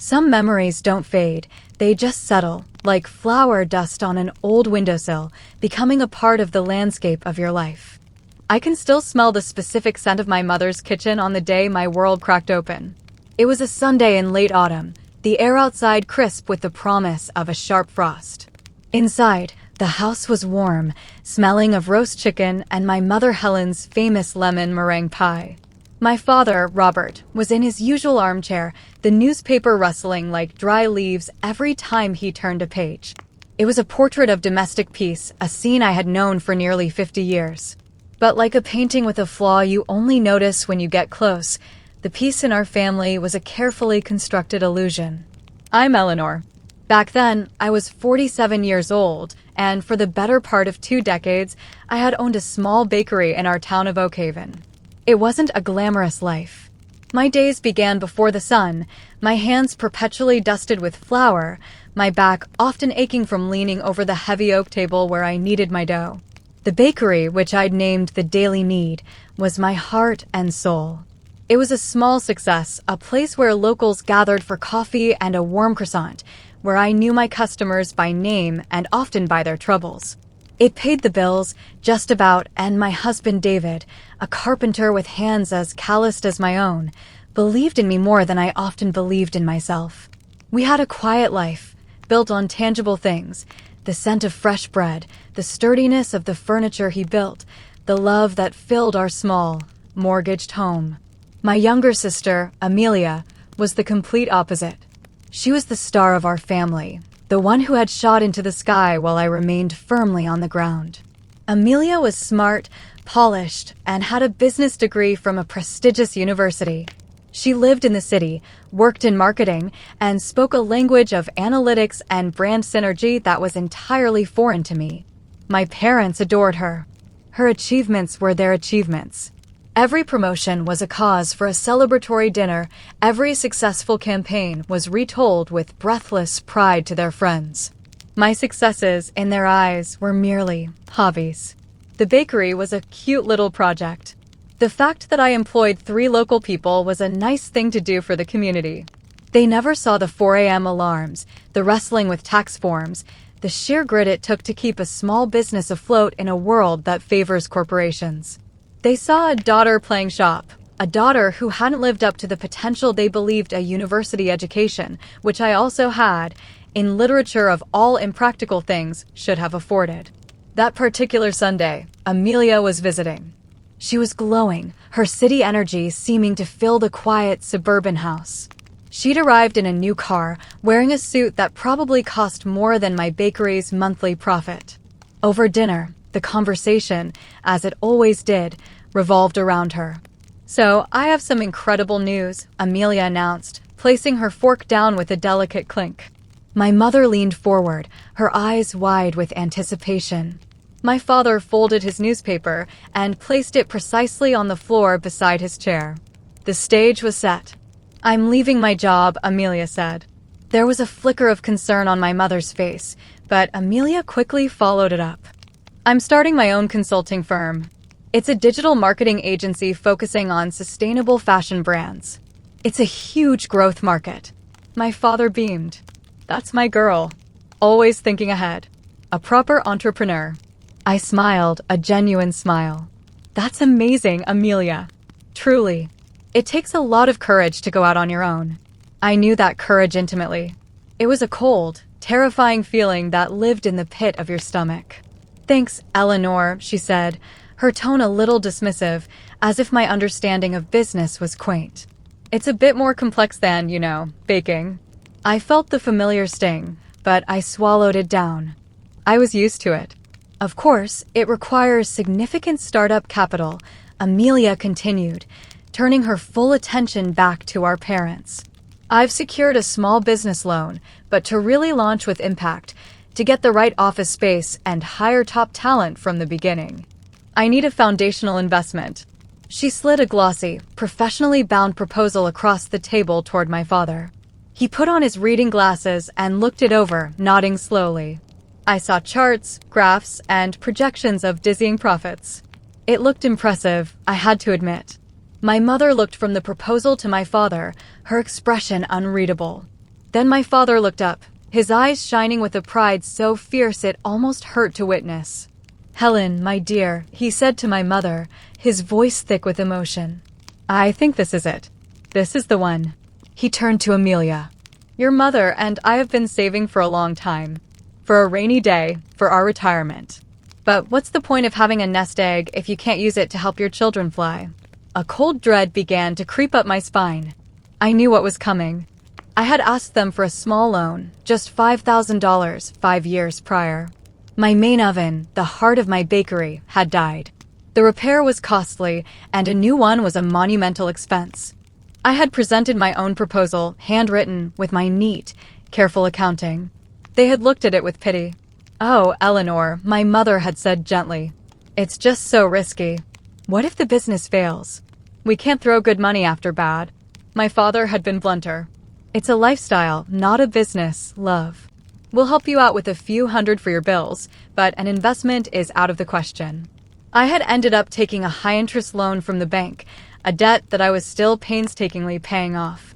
Some memories don't fade, they just settle, like flour dust on an old windowsill, becoming a part of the landscape of your life. I can still smell the specific scent of my mother's kitchen on the day my world cracked open. It was a Sunday in late autumn, the air outside crisp with the promise of a sharp frost. Inside, the house was warm, smelling of roast chicken and my mother Helen's famous lemon meringue pie. My father, Robert, was in his usual armchair, the newspaper rustling like dry leaves every time he turned a page. It was a portrait of domestic peace, a scene I had known for nearly 50 years. But like a painting with a flaw you only notice when you get close, the peace in our family was a carefully constructed illusion. I'm Eleanor. Back then, I was 47 years old, and for the better part of 2 decades, I had owned a small bakery in our town of Oakhaven. It wasn't a glamorous life. My days began before the sun, my hands perpetually dusted with flour, my back often aching from leaning over the heavy oak table where I kneaded my dough. The bakery, which I'd named the Daily Need, was my heart and soul. It was a small success, a place where locals gathered for coffee and a warm croissant, where I knew my customers by name and often by their troubles. It paid the bills, just about, and my husband David, a carpenter with hands as calloused as my own, believed in me more than I often believed in myself. We had a quiet life, built on tangible things, the scent of fresh bread, the sturdiness of the furniture he built, the love that filled our small, mortgaged home. My younger sister, Amelia, was the complete opposite. She was the star of our family, the one who had shot into the sky while I remained firmly on the ground. Amelia was smart, polished, and had a business degree from a prestigious university. She lived in the city, worked in marketing, and spoke a language of analytics and brand synergy that was entirely foreign to me. My parents adored her. Her achievements were their achievements. Every promotion was a cause for a celebratory dinner. Every successful campaign was retold with breathless pride to their friends. My successes, in their eyes, were merely hobbies. The bakery was a cute little project. The fact that I employed 3 local people was a nice thing to do for the community. They never saw the 4 a.m. alarms, the wrestling with tax forms, the sheer grit it took to keep a small business afloat in a world that favors corporations. They saw a daughter playing shop, a daughter who hadn't lived up to the potential they believed a university education, which I also had, in literature of all impractical things, should have afforded. That particular Sunday, Amelia was visiting. She was glowing, her city energy seeming to fill the quiet suburban house. She'd arrived in a new car, wearing a suit that probably cost more than my bakery's monthly profit. Over dinner, the conversation, as it always did, revolved around her. "So, I have some incredible news," Amelia announced, placing her fork down with a delicate clink. My mother leaned forward, her eyes wide with anticipation. My father folded his newspaper and placed it precisely on the floor beside his chair. The stage was set. "I'm leaving my job," Amelia said. There was a flicker of concern on my mother's face, but Amelia quickly followed it up. "I'm starting my own consulting firm. It's a digital marketing agency focusing on sustainable fashion brands. It's a huge growth market." My father beamed. "That's my girl. Always thinking ahead. A proper entrepreneur." I smiled, a genuine smile. "That's amazing, Amelia. Truly. It takes a lot of courage to go out on your own." I knew that courage intimately. It was a cold, terrifying feeling that lived in the pit of your stomach. "Thanks, Eleanor," she said, her tone a little dismissive, as if my understanding of business was quaint. "It's a bit more complex than, baking." I felt the familiar sting, but I swallowed it down. I was used to it. "Of course, it requires significant startup capital," Amelia continued, turning her full attention back to our parents. "I've secured a small business loan, but to really launch with impact, to get the right office space and hire top talent from the beginning, I need a foundational investment." She slid a glossy, professionally bound proposal across the table toward my father. He put on his reading glasses and looked it over, nodding slowly. I saw charts, graphs, and projections of dizzying profits. It looked impressive, I had to admit. My mother looked from the proposal to my father, her expression unreadable. Then my father looked up, his eyes shining with a pride so fierce it almost hurt to witness. "Helen, my dear," he said to my mother, his voice thick with emotion. "I think this is it. This is the one." He turned to Amelia. "Your mother and I have been saving for a long time. For a rainy day, for our retirement. But what's the point of having a nest egg if you can't use it to help your children fly?" A cold dread began to creep up my spine. I knew what was coming. I had asked them for a small loan, just $5,000, 5 years prior. My main oven, the heart of my bakery, had died. The repair was costly, and a new one was a monumental expense. I had presented my own proposal, handwritten, with my neat, careful accounting. They had looked at it with pity. "Oh, Eleanor," my mother had said gently. "It's just so risky. What if the business fails? We can't throw good money after bad." My father had been blunter. "It's a lifestyle, not a business, love. We'll help you out with a few hundred for your bills, but an investment is out of the question." I had ended up taking a high-interest loan from the bank, a debt that I was still painstakingly paying off.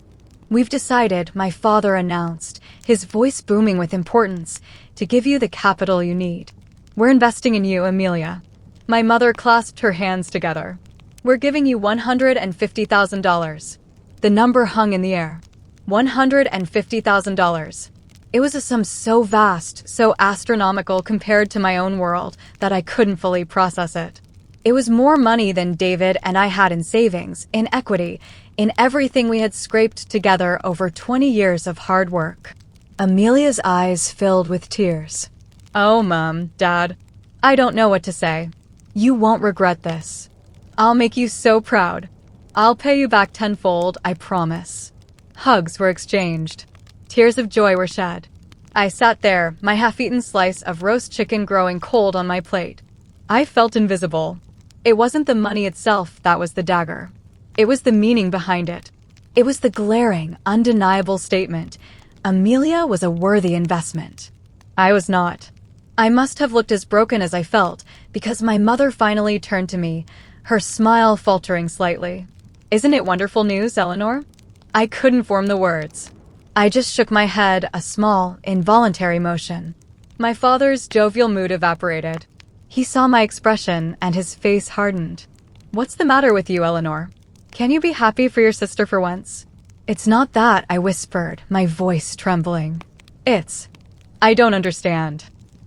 "We've decided," my father announced, his voice booming with importance, "to give you the capital you need. We're investing in you, Amelia." My mother clasped her hands together. "We're giving you $150,000. The number hung in the air. $150,000. It was a sum so vast, so astronomical compared to my own world that I couldn't fully process it. It was more money than David and I had in savings, in equity, in everything we had scraped together over 20 years of hard work. Amelia's eyes filled with tears. "Oh, Mom, Dad, I don't know what to say. You won't regret this. I'll make you so proud. I'll pay you back tenfold, I promise." Hugs were exchanged. Tears of joy were shed. I sat there, my half-eaten slice of roast chicken growing cold on my plate. I felt invisible. It wasn't the money itself that was the dagger. It was the meaning behind it. It was the glaring, undeniable statement. Amelia was a worthy investment. I was not. I must have looked as broken as I felt, because my mother finally turned to me, her smile faltering slightly. "Isn't it wonderful news, Eleanor?" I couldn't form the words. I just shook my head, a small, involuntary motion. My father's jovial mood evaporated. He saw my expression, and his face hardened. "What's the matter with you, Eleanor? Can you be happy for your sister for once?" "It's not that," I whispered, my voice trembling. I don't understand.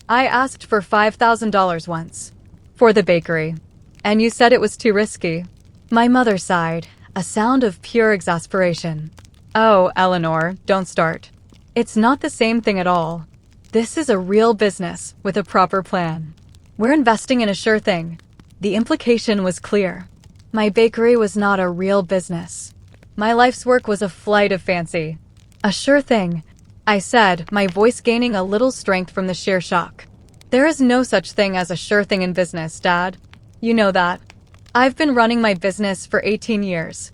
I asked for $5,000 once. For the bakery. And you said it was too risky." My mother sighed, a sound of pure exasperation. "Oh, Eleanor, don't start. It's not the same thing at all. This is a real business with a proper plan. We're investing in a sure thing." The implication was clear. My bakery was not a real business. My life's work was a flight of fancy. "A sure thing," I said, my voice gaining a little strength from the sheer shock. "There is no such thing as a sure thing in business, Dad. You know that. I've been running my business for 18 years.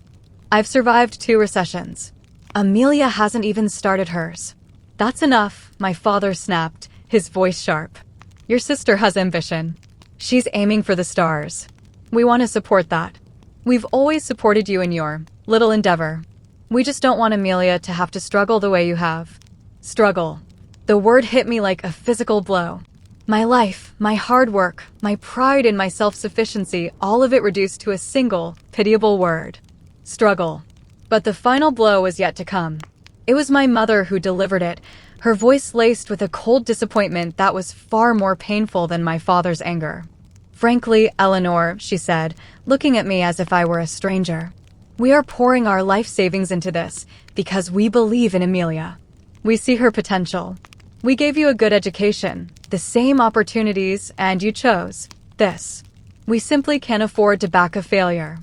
I've survived 2 recessions. Amelia hasn't even started hers." "That's enough," my father snapped, his voice sharp. "Your sister has ambition. She's aiming for the stars. We want to support that. We've always supported you in your little endeavor. We just don't want Amelia to have to struggle the way you have." Struggle. The word hit me like a physical blow. My life, my hard work, my pride in my self-sufficiency, all of it reduced to a single, pitiable word. Struggle. But the final blow was yet to come. It was my mother who delivered it, her voice laced with a cold disappointment that was far more painful than my father's anger. "Frankly, Eleanor," she said, looking at me as if I were a stranger, "we are pouring our life savings into this because we believe in Amelia. We see her potential. We gave you a good education, the same opportunities, and you chose this. We simply can't afford to back a failure."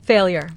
Failure.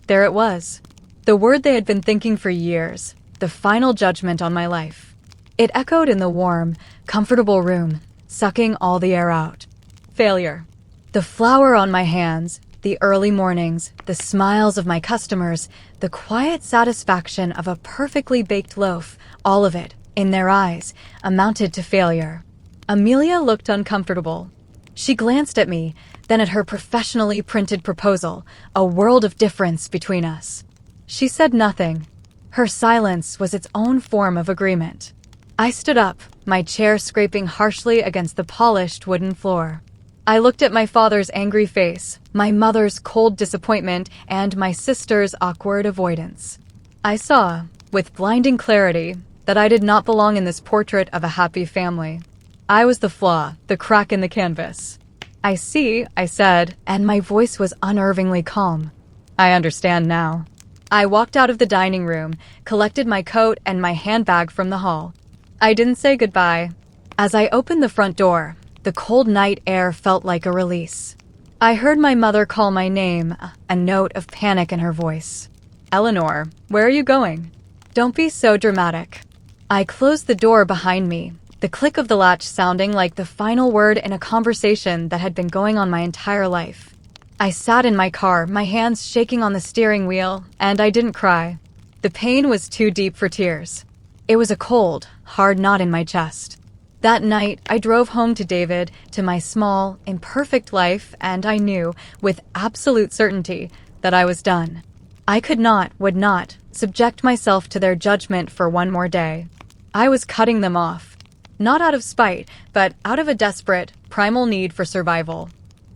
There it was. The word they had been thinking for years, the final judgment on my life. It echoed in the warm, comfortable room, sucking all the air out. Failure. The flour on my hands, the early mornings, the smiles of my customers, the quiet satisfaction of a perfectly baked loaf, all of it, in their eyes, amounted to failure. Amelia looked uncomfortable. She glanced at me, then at her professionally printed proposal, a world of difference between us. She said nothing. Her silence was its own form of agreement. I stood up, my chair scraping harshly against the polished wooden floor. I looked at my father's angry face, my mother's cold disappointment, and my sister's awkward avoidance. I saw, with blinding clarity, that I did not belong in this portrait of a happy family. I was the flaw, the crack in the canvas. "I see," I said, and my voice was unnervingly calm. "I understand now." I walked out of the dining room, collected my coat and my handbag from the hall. I didn't say goodbye. As I opened the front door, the cold night air felt like a release. I heard my mother call my name, a note of panic in her voice. "Eleanor, where are you going?" "Don't be so dramatic." I closed the door behind me, the click of the latch sounding like the final word in a conversation that had been going on my entire life. I sat in my car, my hands shaking on the steering wheel, and I didn't cry. The pain was too deep for tears. It was a cold, hard knot in my chest. That night, I drove home to David, to my small, imperfect life, and I knew, with absolute certainty, that I was done. I would not, subject myself to their judgment for one more day. I was cutting them off. Not out of spite, but out of a desperate, primal need for survival.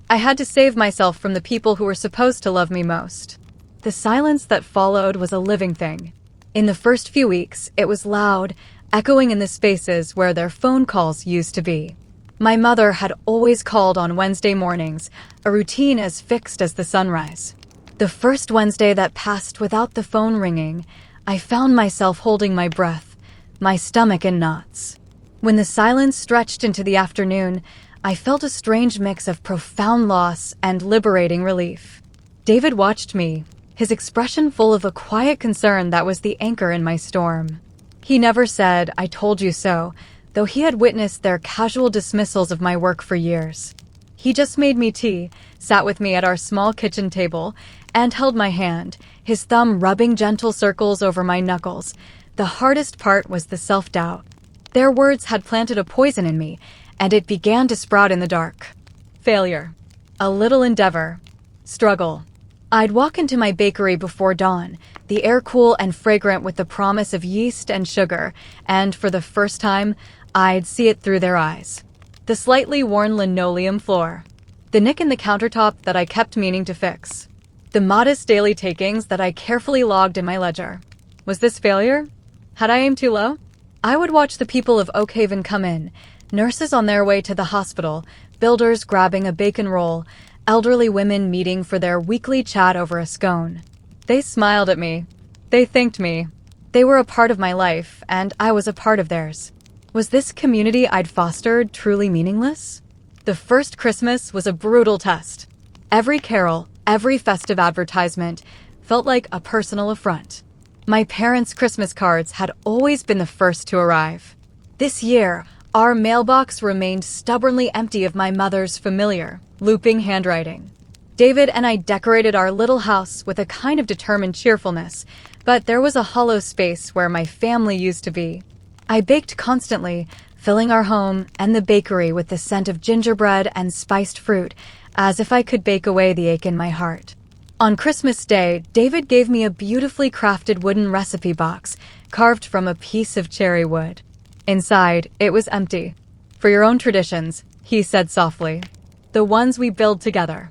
I had to save myself from the people who were supposed to love me most. The silence that followed was a living thing. In the first few weeks, it was loud, echoing in the spaces where their phone calls used to be. My mother had always called on Wednesday mornings, a routine as fixed as the sunrise. The first Wednesday that passed without the phone ringing, I found myself holding my breath, my stomach in knots. When the silence stretched into the afternoon, I felt a strange mix of profound loss and liberating relief. David watched me, his expression full of a quiet concern that was the anchor in my storm. He never said, "I told you so," though he had witnessed their casual dismissals of my work for years. He just made me tea, sat with me at our small kitchen table, and held my hand, his thumb rubbing gentle circles over my knuckles. The hardest part was the self-doubt. Their words had planted a poison in me, and it began to sprout in the dark. Failure. A little endeavor. Struggle. I'd walk into my bakery before dawn, the air cool and fragrant with the promise of yeast and sugar, and for the first time, I'd see it through their eyes. The slightly worn linoleum floor. The nick in the countertop that I kept meaning to fix. The modest daily takings that I carefully logged in my ledger. Was this failure? Had I aimed too low? I would watch the people of Oak Haven come in, nurses on their way to the hospital, builders grabbing a bacon roll, elderly women meeting for their weekly chat over a scone. They smiled at me. They thanked me. They were a part of my life, and I was a part of theirs. Was this community I'd fostered truly meaningless? The first Christmas was a brutal test. Every carol, every festive advertisement felt like a personal affront. My parents' Christmas cards had always been the first to arrive. This year, our mailbox remained stubbornly empty of my mother's familiar, looping handwriting. David and I decorated our little house with a kind of determined cheerfulness, but there was a hollow space where my family used to be. I baked constantly, filling our home and the bakery with the scent of gingerbread and spiced fruit, as if I could bake away the ache in my heart. On Christmas Day, David gave me a beautifully crafted wooden recipe box, carved from a piece of cherry wood. Inside, it was empty. "For your own traditions," he said softly. "The ones we build together."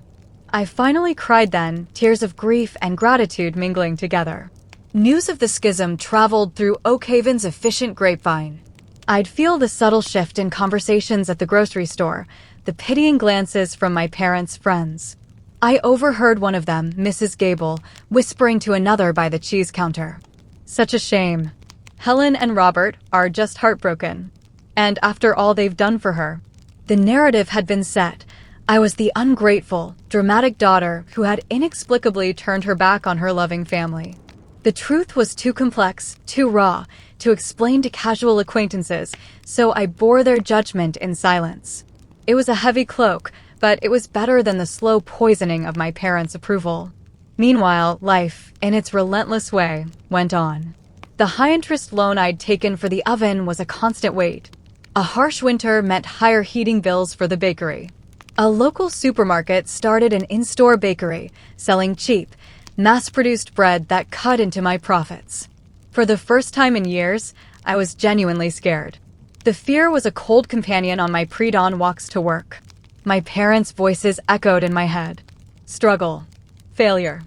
I finally cried then, tears of grief and gratitude mingling together. News of the schism traveled through Oak Haven's efficient grapevine. I'd feel the subtle shift in conversations at the grocery store, the pitying glances from my parents' friends. I overheard one of them, Mrs. Gable, whispering to another by the cheese counter. "Such a shame. Helen and Robert are just heartbroken. And after all they've done for her." The narrative had been set. I was the ungrateful, dramatic daughter who had inexplicably turned her back on her loving family. The truth was too complex, too raw, to explain to casual acquaintances, so I bore their judgment in silence. It was a heavy cloak, but it was better than the slow poisoning of my parents' approval. Meanwhile, life, in its relentless way, went on. The high-interest loan I'd taken for the oven was a constant weight. A harsh winter meant higher heating bills for the bakery. A local supermarket started an in-store bakery, selling cheap, mass-produced bread that cut into my profits. For the first time in years, I was genuinely scared. The fear was a cold companion on my pre-dawn walks to work. My parents' voices echoed in my head. Struggle. Failure.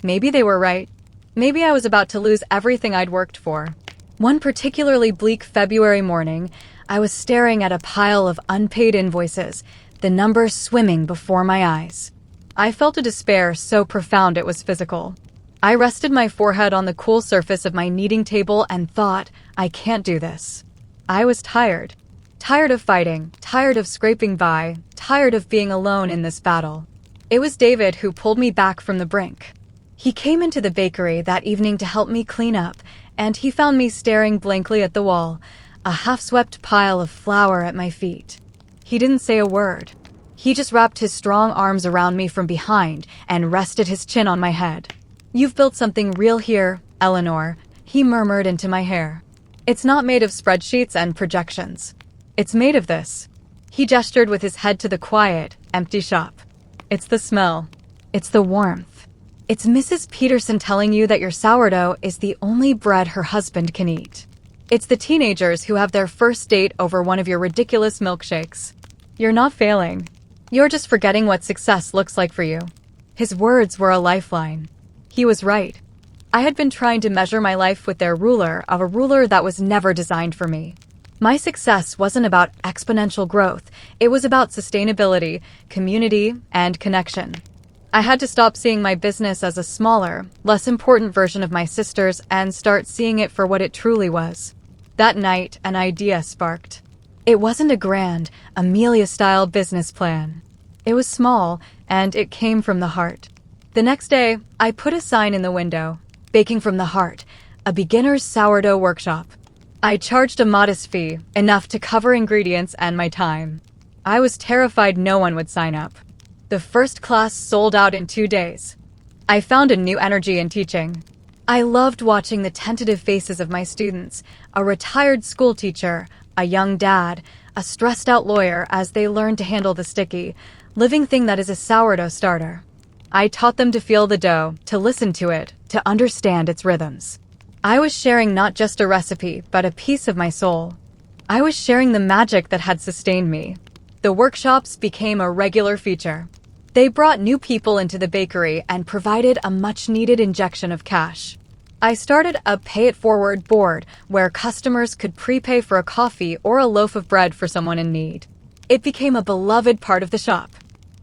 Maybe they were right. Maybe I was about to lose everything I'd worked for. One particularly bleak February morning, I was staring at a pile of unpaid invoices, the numbers swimming before my eyes. I felt a despair so profound it was physical. I rested my forehead on the cool surface of my kneading table and thought, I can't do this. I was tired. Tired of fighting, tired of scraping by, tired of being alone in this battle. It was David who pulled me back from the brink. He came into the bakery that evening to help me clean up, and he found me staring blankly at the wall, a half-swept pile of flour at my feet. He didn't say a word. He just wrapped his strong arms around me from behind and rested his chin on my head. "You've built something real here, Eleanor," he murmured into my hair. "It's not made of spreadsheets and projections. It's made of this." He gestured with his head to the quiet, empty shop. "It's the smell. It's the warmth. It's Mrs. Peterson telling you that your sourdough is the only bread her husband can eat. It's the teenagers who have their first date over one of your ridiculous milkshakes. You're not failing. You're just forgetting what success looks like for you." His words were a lifeline. He was right. I had been trying to measure my life with their ruler, of a ruler that was never designed for me. My success wasn't about exponential growth. It was about sustainability, community, and connection. I had to stop seeing my business as a smaller, less important version of my sister's and start seeing it for what it truly was. That night, an idea sparked. It wasn't a grand, Amelia-style business plan. It was small, and it came from the heart. The next day, I put a sign in the window, "Baking from the Heart, a beginner's sourdough workshop." I charged a modest fee, enough to cover ingredients and my time. I was terrified no one would sign up. The first class sold out in 2 days. I found a new energy in teaching. I loved watching the tentative faces of my students, a retired school teacher, a young dad, a stressed-out lawyer as they learned to handle the sticky, living thing that is a sourdough starter. I taught them to feel the dough, to listen to it, to understand its rhythms. I was sharing not just a recipe, but a piece of my soul. I was sharing the magic that had sustained me. The workshops became a regular feature. They brought new people into the bakery and provided a much-needed injection of cash. I started a pay-it-forward board where customers could prepay for a coffee or a loaf of bread for someone in need. It became a beloved part of the shop.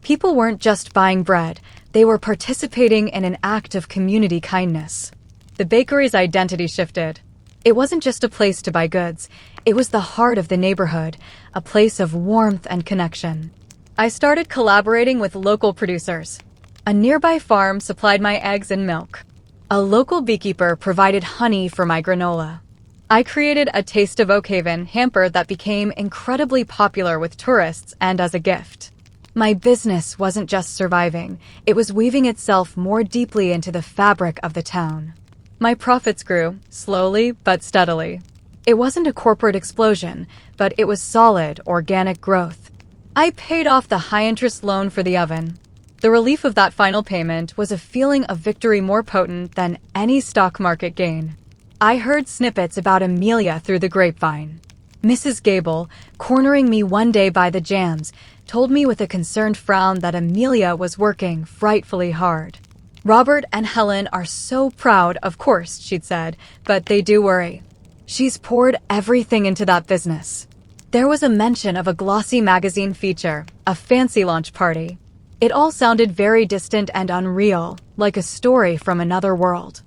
People weren't just buying bread, they were participating in an act of community kindness. The bakery's identity shifted. It wasn't just a place to buy goods, it was the heart of the neighborhood, a place of warmth and connection. I started collaborating with local producers. A nearby farm supplied my eggs and milk. A local beekeeper provided honey for my granola. I created a Taste of Oakhaven hamper that became incredibly popular with tourists and as a gift. My business wasn't just surviving, it was weaving itself more deeply into the fabric of the town. My profits grew, slowly but steadily. It wasn't a corporate explosion, but it was solid, organic growth. I paid off the high-interest loan for the oven. The relief of that final payment was a feeling of victory more potent than any stock market gain. I heard snippets about Amelia through the grapevine. Mrs. Gable, cornering me one day by the jams, told me with a concerned frown that Amelia was working frightfully hard. "Robert and Helen are so proud, of course," she'd said, "but they do worry. She's poured everything into that business." There was a mention of a glossy magazine feature, a fancy launch party. It all sounded very distant and unreal, like a story from another world.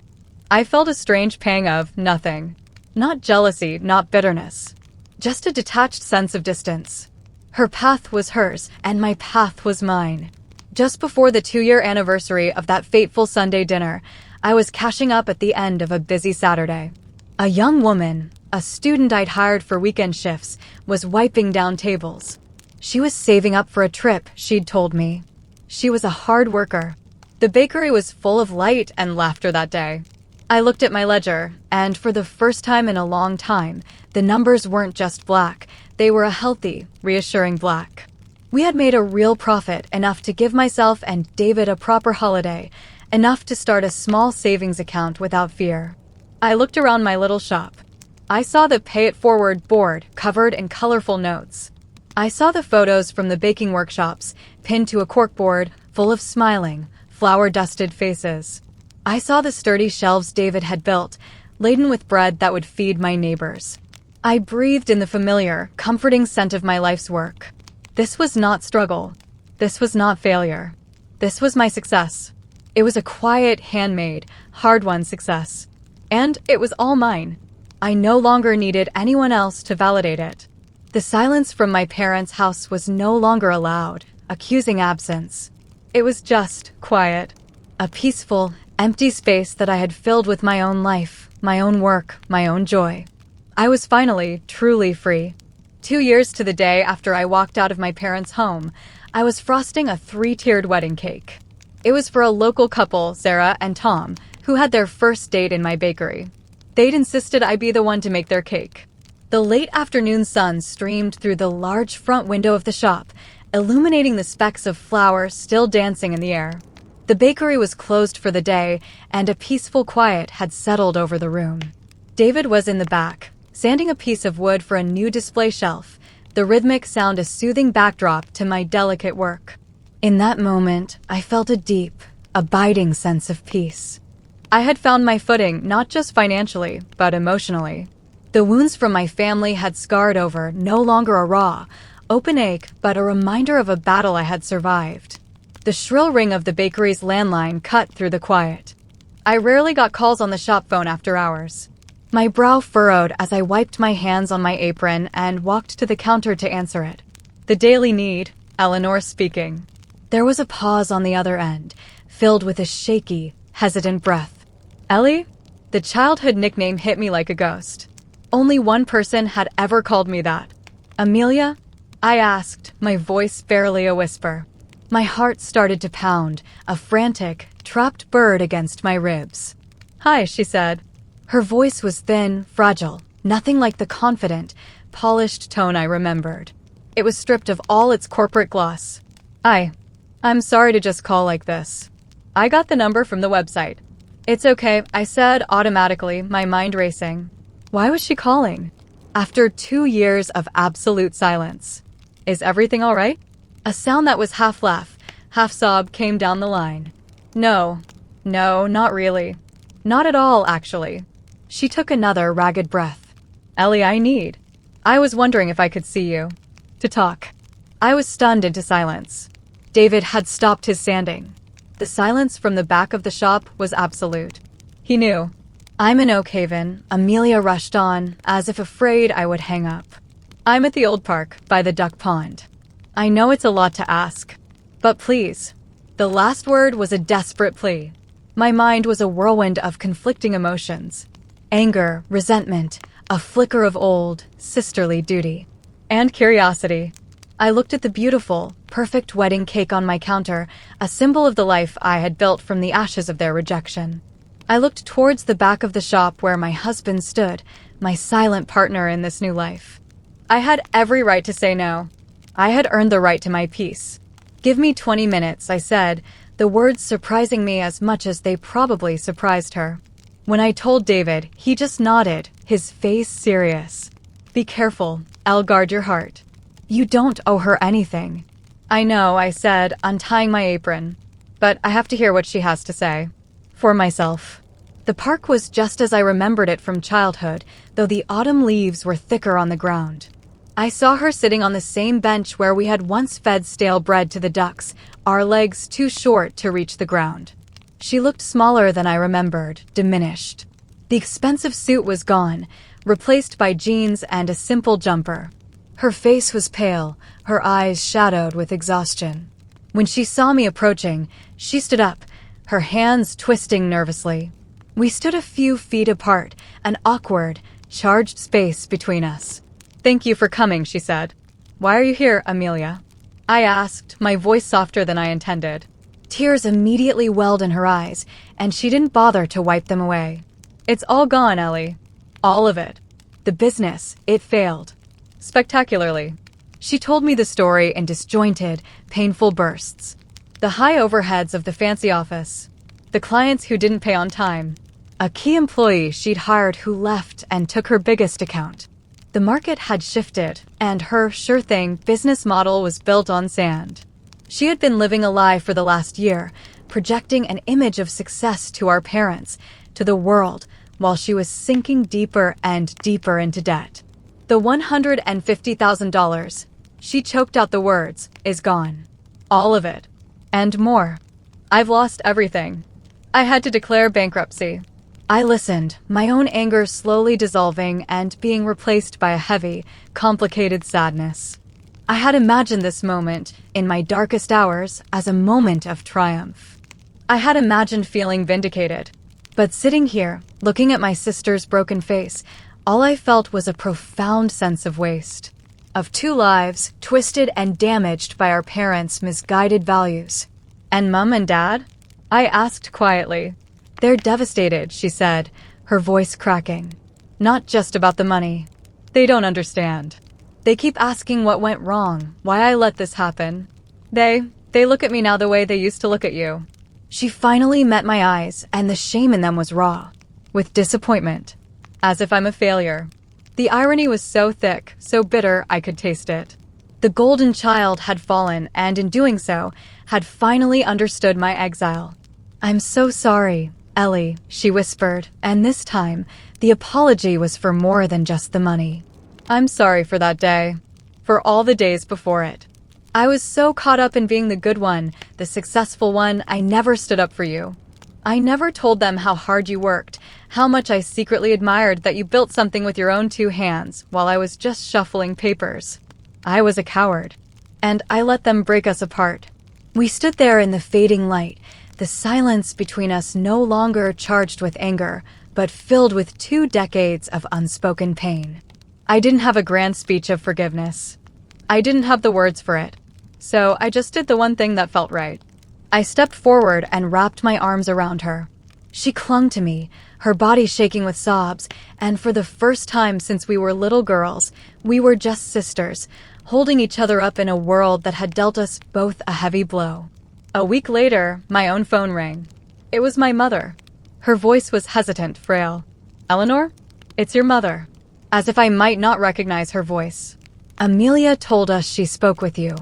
I felt a strange pang of nothing. Not jealousy, not bitterness. Just a detached sense of distance. Her path was hers, and my path was mine. Just before the 2-year anniversary of that fateful Sunday dinner, I was cashing up at the end of a busy Saturday. A young woman, a student I'd hired for weekend shifts, was wiping down tables. She was saving up for a trip, she'd told me. She was a hard worker. The bakery was full of light and laughter that day. I looked at my ledger, and for the first time in a long time, the numbers weren't just black, they were a healthy, reassuring black. We had made a real profit, enough to give myself and David a proper holiday, enough to start a small savings account without fear. I looked around my little shop. I saw the Pay It Forward board covered in colorful notes. I saw the photos from the baking workshops pinned to a corkboard full of smiling, flour-dusted faces. I saw the sturdy shelves David had built, laden with bread that would feed my neighbors. I breathed in the familiar, comforting scent of my life's work. This was not struggle. This was not failure. This was my success. It was a quiet, handmade, hard-won success. And it was all mine. I no longer needed anyone else to validate it. The silence from my parents' house was no longer a loud, accusing absence. It was just quiet. A peaceful, empty space that I had filled with my own life, my own work, my own joy. I was finally, truly free. 2 years to the day after I walked out of my parents' home, I was frosting a 3-tiered wedding cake. It was for a local couple, Sarah and Tom, who had their first date in my bakery. They'd insisted I be the one to make their cake. The late afternoon sun streamed through the large front window of the shop, illuminating the specks of flour still dancing in the air. The bakery was closed for the day, and a peaceful quiet had settled over the room. David was in the back, sanding a piece of wood for a new display shelf, the rhythmic sound a soothing backdrop to my delicate work. In that moment, I felt a deep, abiding sense of peace. I had found my footing not just financially, but emotionally. The wounds from my family had scarred over, no longer a raw, open ache, but a reminder of a battle I had survived. The shrill ring of the bakery's landline cut through the quiet. I rarely got calls on the shop phone after hours. My brow furrowed as I wiped my hands on my apron and walked to the counter to answer it. The Daily Need, Eleanor speaking. There was a pause on the other end, filled with a shaky, hesitant breath. Ellie? The childhood nickname hit me like a ghost. Only one person had ever called me that. Amelia? I asked, my voice barely a whisper. My heart started to pound, a frantic, trapped bird against my ribs. Hi, she said. Her voice was thin, fragile, nothing like the confident, polished tone I remembered. It was stripped of all its corporate gloss. I'm sorry to just call like this. I got the number from the website. It's okay, I said automatically, my mind racing. Why was she calling? After 2 years of absolute silence. Is everything all right? A sound that was half laugh, half sob came down the line. No, not really. Not at all, actually. She took another ragged breath. Ellie, I was wondering if I could see you. To talk. I was stunned into silence. David had stopped his sanding. The silence from the back of the shop was absolute. He knew. I'm in Oak Haven, Amelia rushed on, as if afraid I would hang up. I'm at the old park, by the duck pond. I know it's a lot to ask, but please. The last word was a desperate plea. My mind was a whirlwind of conflicting emotions. Anger, resentment, a flicker of old, sisterly duty. And curiosity. I looked at the beautiful, perfect wedding cake on my counter, a symbol of the life I had built from the ashes of their rejection. I looked towards the back of the shop where my husband stood, my silent partner in this new life. I had every right to say no. I had earned the right to my peace. Give me 20 minutes, I said, the words surprising me as much as they probably surprised her. When I told David, he just nodded, his face serious. Be careful, I'll guard your heart. You don't owe her anything. I know, I said, untying my apron. But I have to hear what she has to say. For myself. The park was just as I remembered it from childhood, though the autumn leaves were thicker on the ground. I saw her sitting on the same bench where we had once fed stale bread to the ducks, our legs too short to reach the ground. She looked smaller than I remembered, diminished. The expensive suit was gone, replaced by jeans and a simple jumper. Her face was pale, her eyes shadowed with exhaustion. When she saw me approaching, she stood up, her hands twisting nervously. We stood a few feet apart, an awkward, charged space between us. Thank you for coming, she said. Why are you here, Amelia? I asked, my voice softer than I intended. Tears immediately welled in her eyes, and she didn't bother to wipe them away. It's all gone, Ellie. All of it. The business, it failed. Spectacularly. She told me the story in disjointed, painful bursts. The high overheads of the fancy office. The clients who didn't pay on time. A key employee she'd hired who left and took her biggest account. The market had shifted, and her sure-thing business model was built on sand. She had been living a lie for the last year, projecting an image of success to our parents, to the world, while she was sinking deeper and deeper into debt. The $150,000, she choked out the words, is gone. All of it. And more. I've lost everything. I had to declare bankruptcy. I listened, my own anger slowly dissolving and being replaced by a heavy, complicated sadness. I had imagined this moment, in my darkest hours, as a moment of triumph. I had imagined feeling vindicated. But sitting here, looking at my sister's broken face, all I felt was a profound sense of waste. Of two lives, twisted and damaged by our parents' misguided values. And Mum and Dad? I asked quietly. They're devastated, she said, her voice cracking. Not just about the money. They don't understand. They keep asking what went wrong, why I let this happen. They look at me now the way they used to look at you. She finally met my eyes, and the shame in them was raw, with disappointment, as if I'm a failure. The irony was so thick, so bitter I could taste it. The golden child had fallen, and in doing so, had finally understood my exile. I'm so sorry, Ellie, she whispered, and this time, the apology was for more than just the money. I'm sorry for that day, for all the days before it. I was so caught up in being the good one, the successful one, I never stood up for you. I never told them how hard you worked, how much I secretly admired that you built something with your own two hands while I was just shuffling papers. I was a coward, and I let them break us apart. We stood there in the fading light, the silence between us no longer charged with anger, but filled with 2 decades of unspoken pain. I didn't have a grand speech of forgiveness. I didn't have the words for it. So I just did the one thing that felt right. I stepped forward and wrapped my arms around her. She clung to me, her body shaking with sobs, and for the first time since we were little girls, we were just sisters, holding each other up in a world that had dealt us both a heavy blow. A week later, my own phone rang. It was my mother. Her voice was hesitant, frail. Eleanor? It's your mother. As if I might not recognize her voice. Amelia told us she spoke with you.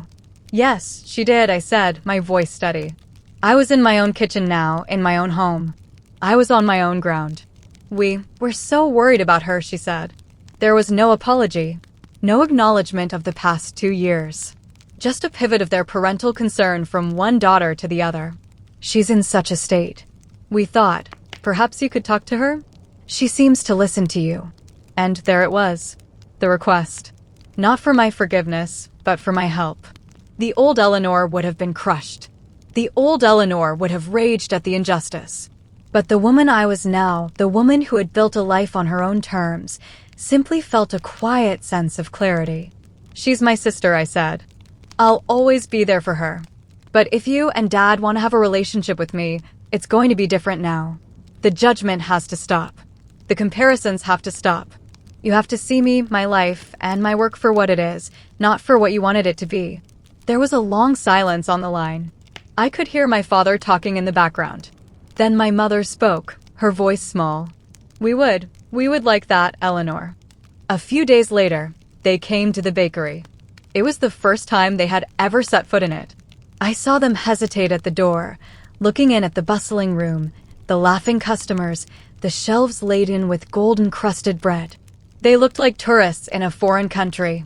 Yes, she did, I said, my voice steady. I was in my own kitchen now, in my own home. I was on my own ground. We're so worried about her, she said. There was no apology, no acknowledgement of the past 2 years. Just a pivot of their parental concern from one daughter to the other. She's in such a state. We thought, perhaps you could talk to her? She seems to listen to you. And there it was, the request. Not for my forgiveness, but for my help. The old Eleanor would have been crushed. The old Eleanor would have raged at the injustice. But the woman I was now, the woman who had built a life on her own terms, simply felt a quiet sense of clarity. She's my sister, I said. I'll always be there for her. But if you and Dad want to have a relationship with me, it's going to be different now. The judgment has to stop. The comparisons have to stop. You have to see me, my life, and my work for what it is, not for what you wanted it to be. There was a long silence on the line. I could hear my father talking in the background. Then my mother spoke, her voice small. We would like that, Eleanor. A few days later, they came to the bakery. It was the first time they had ever set foot in it. I saw them hesitate at the door, looking in at the bustling room, the laughing customers, the shelves laden with gold-encrusted bread. They looked like tourists in a foreign country.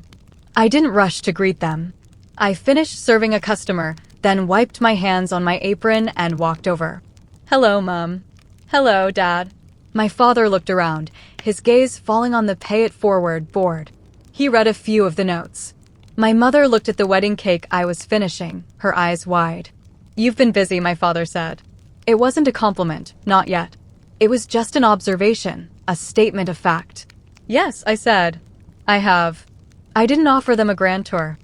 I didn't rush to greet them. I finished serving a customer, then wiped my hands on my apron and walked over. Hello, Mum. Hello, Dad. My father looked around, his gaze falling on the Pay It Forward board. He read a few of the notes. My mother looked at the wedding cake I was finishing, her eyes wide. You've been busy, my father said. It wasn't a compliment, not yet. It was just an observation, a statement of fact. Yes, I said. I have. I didn't offer them a grand tour.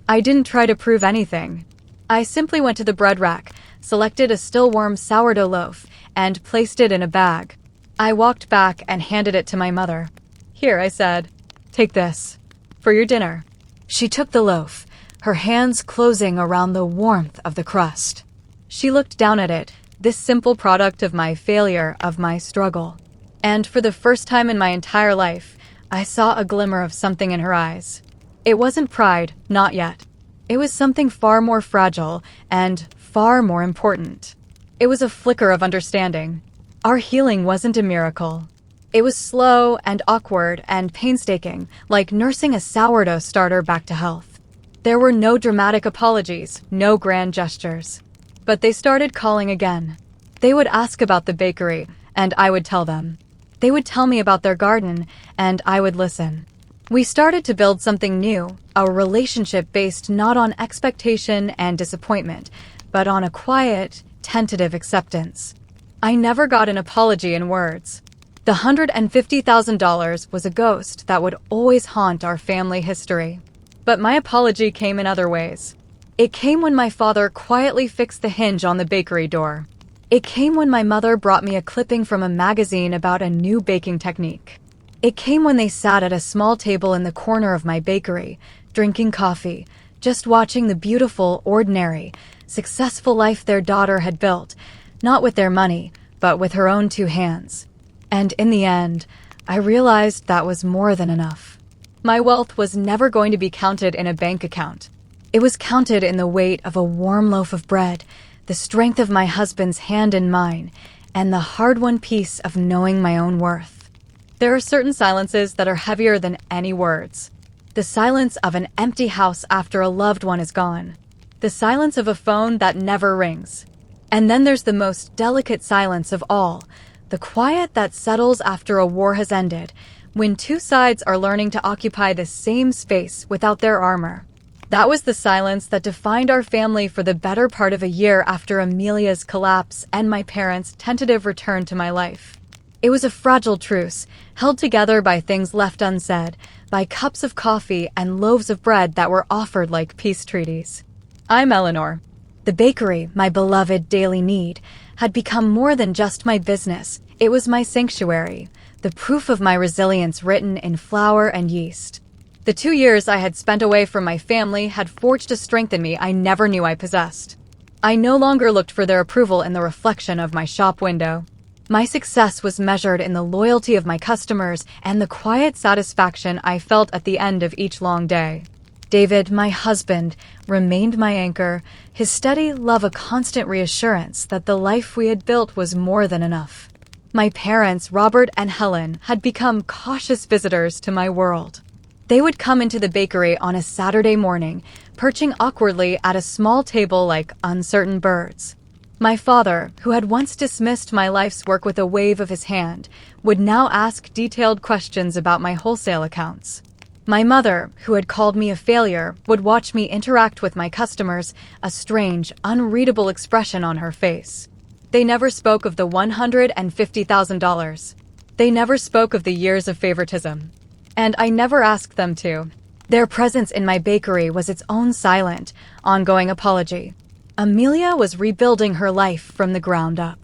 I didn't try to prove anything. I simply went to the bread rack, selected a still warm sourdough loaf, and placed it in a bag. I walked back and handed it to my mother. Here, I said. Take this. For your dinner. She took the loaf, her hands closing around the warmth of the crust. She looked down at it, this simple product of my failure, of my struggle. And for the first time in my entire life, I saw a glimmer of something in her eyes. It wasn't pride, not yet. It was something far more fragile and far more important. It was a flicker of understanding. Our healing wasn't a miracle. It was slow and awkward and painstaking, like nursing a sourdough starter back to health. There were no dramatic apologies, no grand gestures. But they started calling again. They would ask about the bakery, and I would tell them. They would tell me about their garden, and I would listen. We started to build something new, a relationship based not on expectation and disappointment, but on a quiet, tentative acceptance. I never got an apology in words. The $150,000 was a ghost that would always haunt our family history. But my apology came in other ways. It came when my father quietly fixed the hinge on the bakery door. It came when my mother brought me a clipping from a magazine about a new baking technique. It came when they sat at a small table in the corner of my bakery, drinking coffee, just watching the beautiful, ordinary, successful life their daughter had built, not with their money, but with her own two hands. And in the end, I realized that was more than enough. My wealth was never going to be counted in a bank account. It was counted in the weight of a warm loaf of bread, the strength of my husband's hand in mine, and the hard-won peace of knowing my own worth. There are certain silences that are heavier than any words. The silence of an empty house after a loved one is gone. The silence of a phone that never rings. And then there's the most delicate silence of all, the quiet that settles after a war has ended, when two sides are learning to occupy the same space without their armor. That was the silence that defined our family for the better part of a year after Amelia's collapse and my parents' tentative return to my life. It was a fragile truce, held together by things left unsaid, by cups of coffee and loaves of bread that were offered like peace treaties. I'm Eleanor. The bakery, my beloved daily need, had become more than just my business. It was my sanctuary, the proof of my resilience written in flour and yeast. The 2 years I had spent away from my family had forged a strength in me I never knew I possessed. I no longer looked for their approval in the reflection of my shop window. My success was measured in the loyalty of my customers and the quiet satisfaction I felt at the end of each long day. David, my husband, remained my anchor, his steady love a constant reassurance that the life we had built was more than enough. My parents, Robert and Helen, had become cautious visitors to my world. They would come into the bakery on a Saturday morning, perching awkwardly at a small table like uncertain birds. My father, who had once dismissed my life's work with a wave of his hand, would now ask detailed questions about my wholesale accounts. My mother, who had called me a failure, would watch me interact with my customers, a strange, unreadable expression on her face. They never spoke of the $150,000. They never spoke of the years of favoritism. And I never asked them to. Their presence in my bakery was its own silent, ongoing apology. Amelia was rebuilding her life from the ground up.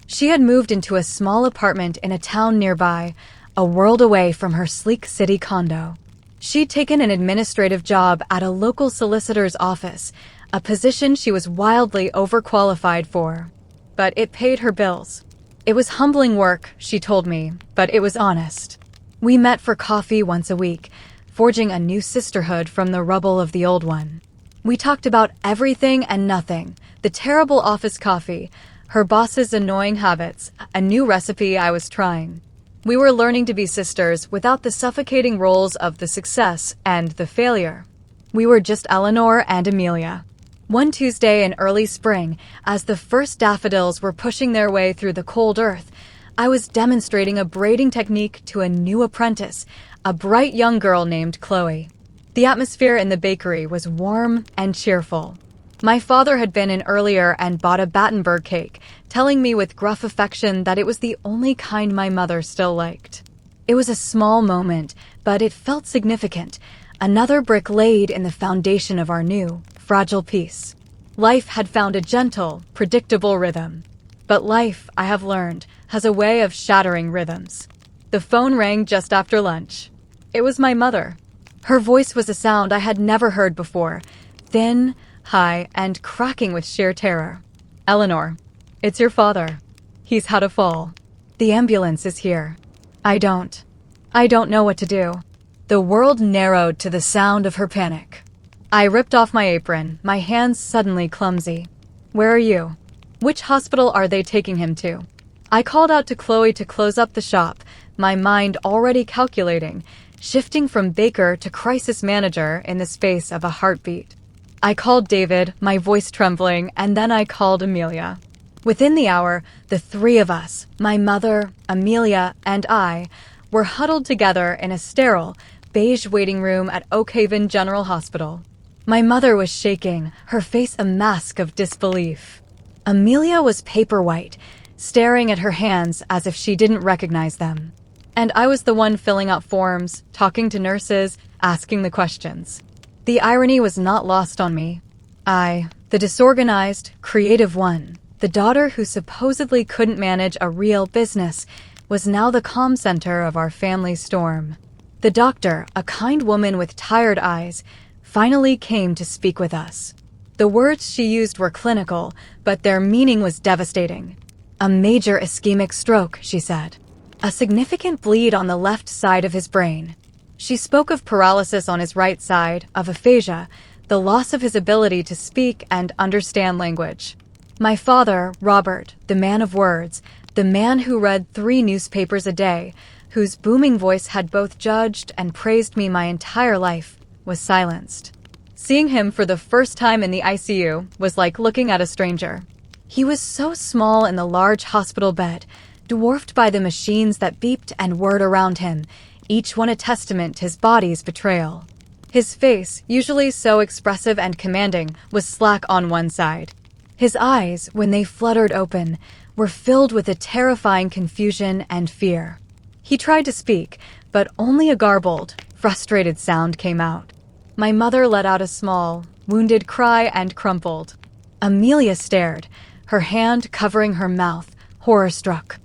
She had moved into a small apartment in a town nearby, a world away from her sleek city condo. She'd taken an administrative job at a local solicitor's office, a position she was wildly overqualified for. But it paid her bills. It was humbling work, she told me, but it was honest. We met for coffee once a week, forging a new sisterhood from the rubble of the old one. We talked about everything and nothing, the terrible office coffee, her boss's annoying habits, a new recipe I was trying. We were learning to be sisters without the suffocating roles of the success and the failure. We were just Eleanor and Amelia. One Tuesday in early spring, as the first daffodils were pushing their way through the cold earth, I was demonstrating a braiding technique to a new apprentice, a bright young girl named Chloe. The atmosphere in the bakery was warm and cheerful. My father had been in earlier and bought a Battenberg cake, telling me with gruff affection that it was the only kind my mother still liked. It was a small moment, but it felt significant, another brick laid in the foundation of our new, fragile peace. Life had found a gentle, predictable rhythm. But life, I have learned, has a way of shattering rhythms. The phone rang just after lunch. It was my mother. Her voice was a sound I had never heard before, thin, high, and cracking with sheer terror. "Eleanor." It's your father. He's had a fall. The ambulance is here. I don't know what to do. The world narrowed to the sound of her panic. I ripped off my apron, my hands suddenly clumsy. Where are you? Which hospital are they taking him to? I called out to Chloe to close up the shop, my mind already calculating, shifting from baker to crisis manager in the space of a heartbeat. I called David, my voice trembling, and then I called Amelia. Within the hour, the three of us, my mother, Amelia, and I, were huddled together in a sterile, beige waiting room at Oak Haven General Hospital. My mother was shaking, her face a mask of disbelief. Amelia was paper white, staring at her hands as if she didn't recognize them. And I was the one filling out forms, talking to nurses, asking the questions. The irony was not lost on me. I, the disorganized, creative one, the daughter who supposedly couldn't manage a real business, was now the calm center of our family storm. The doctor, a kind woman with tired eyes, finally came to speak with us. The words she used were clinical, but their meaning was devastating. A major ischemic stroke, she said. A significant bleed on the left side of his brain. She spoke of paralysis on his right side, of aphasia, the loss of his ability to speak and understand language. My father, Robert, the man of words, the man who read 3 newspapers a day, whose booming voice had both judged and praised me my entire life, was silenced. Seeing him for the first time in the ICU was like looking at a stranger. He was so small in the large hospital bed, dwarfed by the machines that beeped and whirred around him, each one a testament to his body's betrayal. His face, usually so expressive and commanding, was slack on one side. His eyes, when they fluttered open, were filled with a terrifying confusion and fear. He tried to speak, but only a garbled, frustrated sound came out. My mother let out a small, wounded cry and crumpled. Amelia stared, her hand covering her mouth, horror-struck.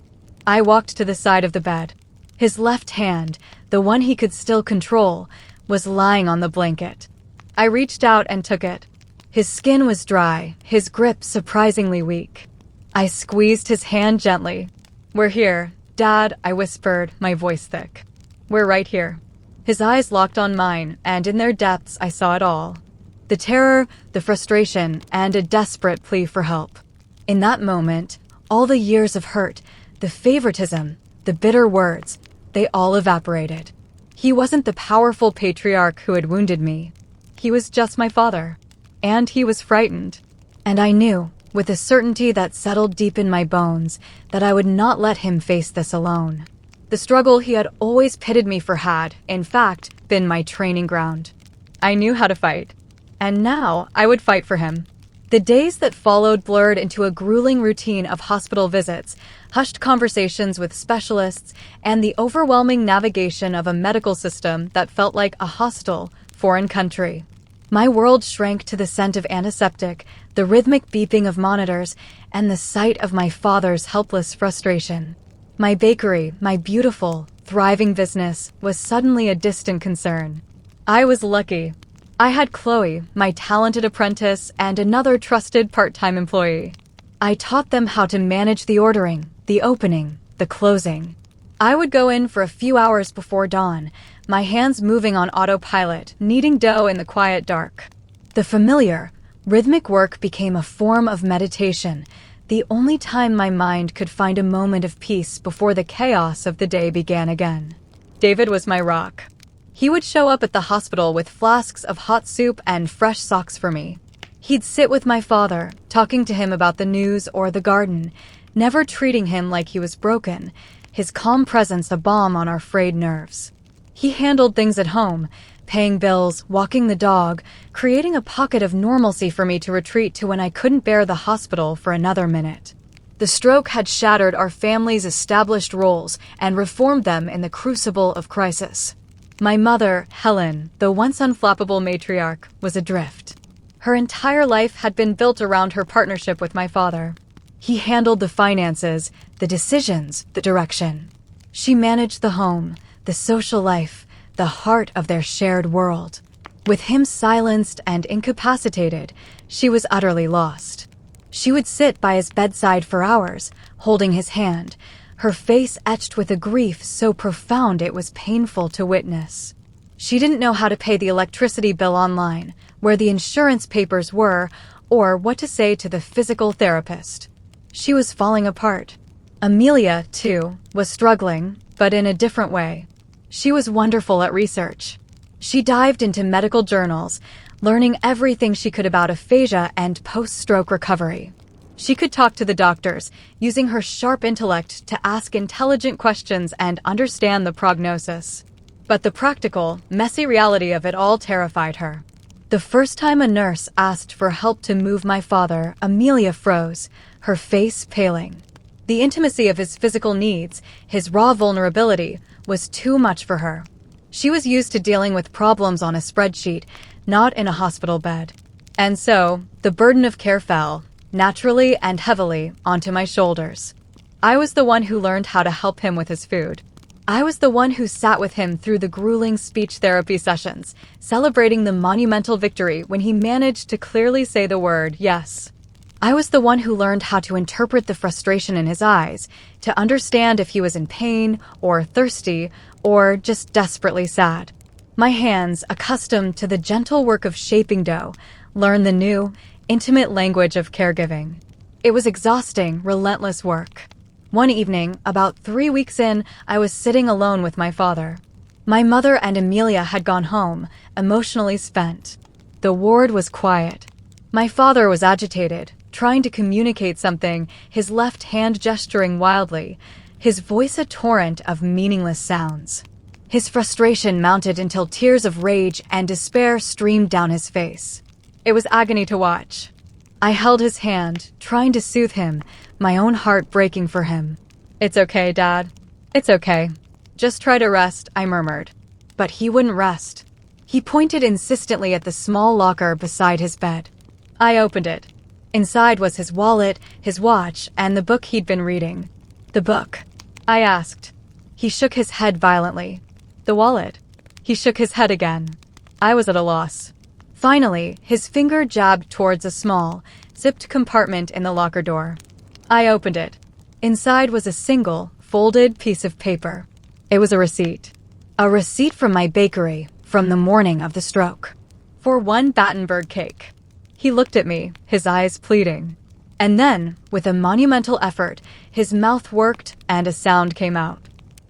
I walked to the side of the bed. His left hand, the one he could still control, was lying on the blanket. I reached out and took it. His skin was dry, his grip surprisingly weak. I squeezed his hand gently. "We're here, Dad," I whispered, my voice thick. "We're right here." His eyes locked on mine, and in their depths I saw it all. The terror, the frustration, and a desperate plea for help. In that moment, all the years of hurt, the favoritism, the bitter words, they all evaporated. He wasn't the powerful patriarch who had wounded me. He was just my father. And he was frightened. And I knew, with a certainty that settled deep in my bones, that I would not let him face this alone. The struggle he had always pitted me for had, in fact, been my training ground. I knew how to fight. And now I would fight for him. The days that followed blurred into a grueling routine of hospital visits, hushed conversations with specialists, and the overwhelming navigation of a medical system that felt like a hostile, foreign country. My world shrank to the scent of antiseptic, the rhythmic beeping of monitors, and the sight of my father's helpless frustration. My bakery, my beautiful, thriving business, was suddenly a distant concern. I was lucky. I had Chloe, my talented apprentice, and another trusted part-time employee. I taught them how to manage the ordering, the opening, the closing. I would go in for a few hours before dawn, my hands moving on autopilot, kneading dough in the quiet dark. The familiar, rhythmic work became a form of meditation, the only time my mind could find a moment of peace before the chaos of the day began again. David was my rock. He would show up at the hospital with flasks of hot soup and fresh socks for me. He'd sit with my father, talking to him about the news or the garden, never treating him like he was broken, his calm presence a balm on our frayed nerves. He handled things at home, paying bills, walking the dog, creating a pocket of normalcy for me to retreat to when I couldn't bear the hospital for another minute. The stroke had shattered our family's established roles and reformed them in the crucible of crisis. My mother, Helen, the once unflappable matriarch, was adrift. Her entire life had been built around her partnership with my father. He handled the finances, the decisions, the direction. She managed the home, the social life, the heart of their shared world. With him silenced and incapacitated, she was utterly lost. She would sit by his bedside for hours, holding his hand, her face etched with a grief so profound it was painful to witness. She didn't know how to pay the electricity bill online, where the insurance papers were, or what to say to the physical therapist. She was falling apart. Amelia, too, was struggling, but in a different way. She was wonderful at research. She dived into medical journals, learning everything she could about aphasia and post-stroke recovery. She could talk to the doctors, using her sharp intellect to ask intelligent questions and understand the prognosis. But the practical, messy reality of it all terrified her. The first time a nurse asked for help to move my father, Amelia froze, her face paling. The intimacy of his physical needs, his raw vulnerability, was too much for her. She was used to dealing with problems on a spreadsheet, not in a hospital bed. And so, the burden of care fell, naturally and heavily, onto my shoulders. I was the one who learned how to help him with his food. I was the one who sat with him through the grueling speech therapy sessions, celebrating the monumental victory when he managed to clearly say the word yes. I was the one who learned how to interpret the frustration in his eyes, to understand if he was in pain, or thirsty, or just desperately sad. My hands, accustomed to the gentle work of shaping dough, learned the new, intimate language of caregiving. It was exhausting, relentless work. One evening, about 3 weeks in, I was sitting alone with my father. My mother and Amelia had gone home, emotionally spent. The ward was quiet. My father was agitated, trying to communicate something, his left hand gesturing wildly, his voice a torrent of meaningless sounds. His frustration mounted until tears of rage and despair streamed down his face. It was agony to watch. I held his hand, trying to soothe him, my own heart breaking for him. "It's okay, Dad. It's okay. Just try to rest," I murmured. But he wouldn't rest. He pointed insistently at the small locker beside his bed. I opened it. Inside was his wallet, his watch, and the book he'd been reading. "The book?" I asked. He shook his head violently. "The wallet?" He shook his head again. I was at a loss. Finally, his finger jabbed towards a small, zipped compartment in the locker door. I opened it. Inside was a single, folded piece of paper. It was a receipt. A receipt from my bakery, from the morning of the stroke. For one Battenberg cake. He looked at me, his eyes pleading. And then, with a monumental effort, his mouth worked and a sound came out.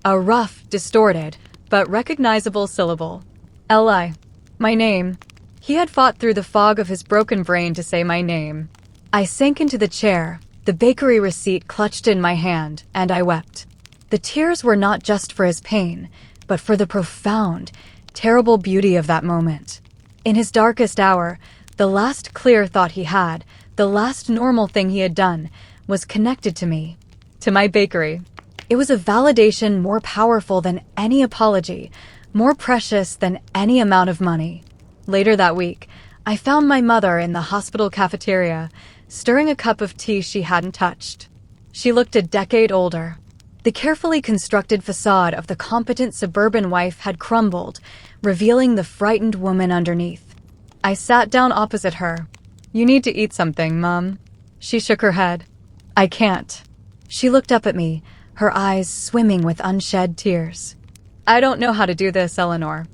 A rough, distorted, but recognizable syllable. Li. My name. He had fought through the fog of his broken brain to say my name. I sank into the chair, the bakery receipt clutched in my hand, and I wept. The tears were not just for his pain, but for the profound, terrible beauty of that moment. In his darkest hour, the last clear thought he had, the last normal thing he had done, was connected to me, to my bakery. It was a validation more powerful than any apology, more precious than any amount of money. Later that week, I found my mother in the hospital cafeteria, stirring a cup of tea she hadn't touched. She looked a decade older. The carefully constructed facade of the competent suburban wife had crumbled, revealing the frightened woman underneath. I sat down opposite her. "You need to eat something, Mum." She shook her head. "I can't." She looked up at me, her eyes swimming with unshed tears. "I don't know how to do this, Eleanor.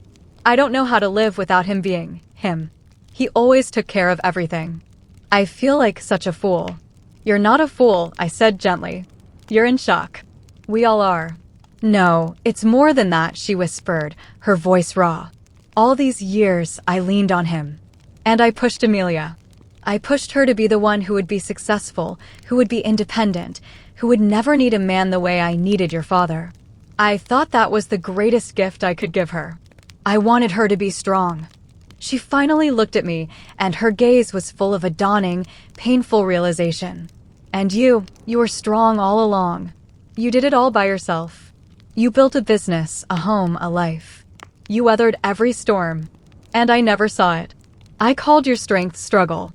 I don't know how to live without him being him. He always took care of everything. I feel like such a fool." "You're not a fool," I said gently. "You're in shock. We all are." "No, it's more than that," she whispered, her voice raw. "All these years, I leaned on him. And I pushed Amelia. I pushed her to be the one who would be successful, who would be independent, who would never need a man the way I needed your father. I thought that was the greatest gift I could give her. I wanted her to be strong." She finally looked at me, and her gaze was full of a dawning, painful realization. "And you were strong all along. You did it all by yourself. You built a business, a home, a life. You weathered every storm. And I never saw it. I called your strength struggle.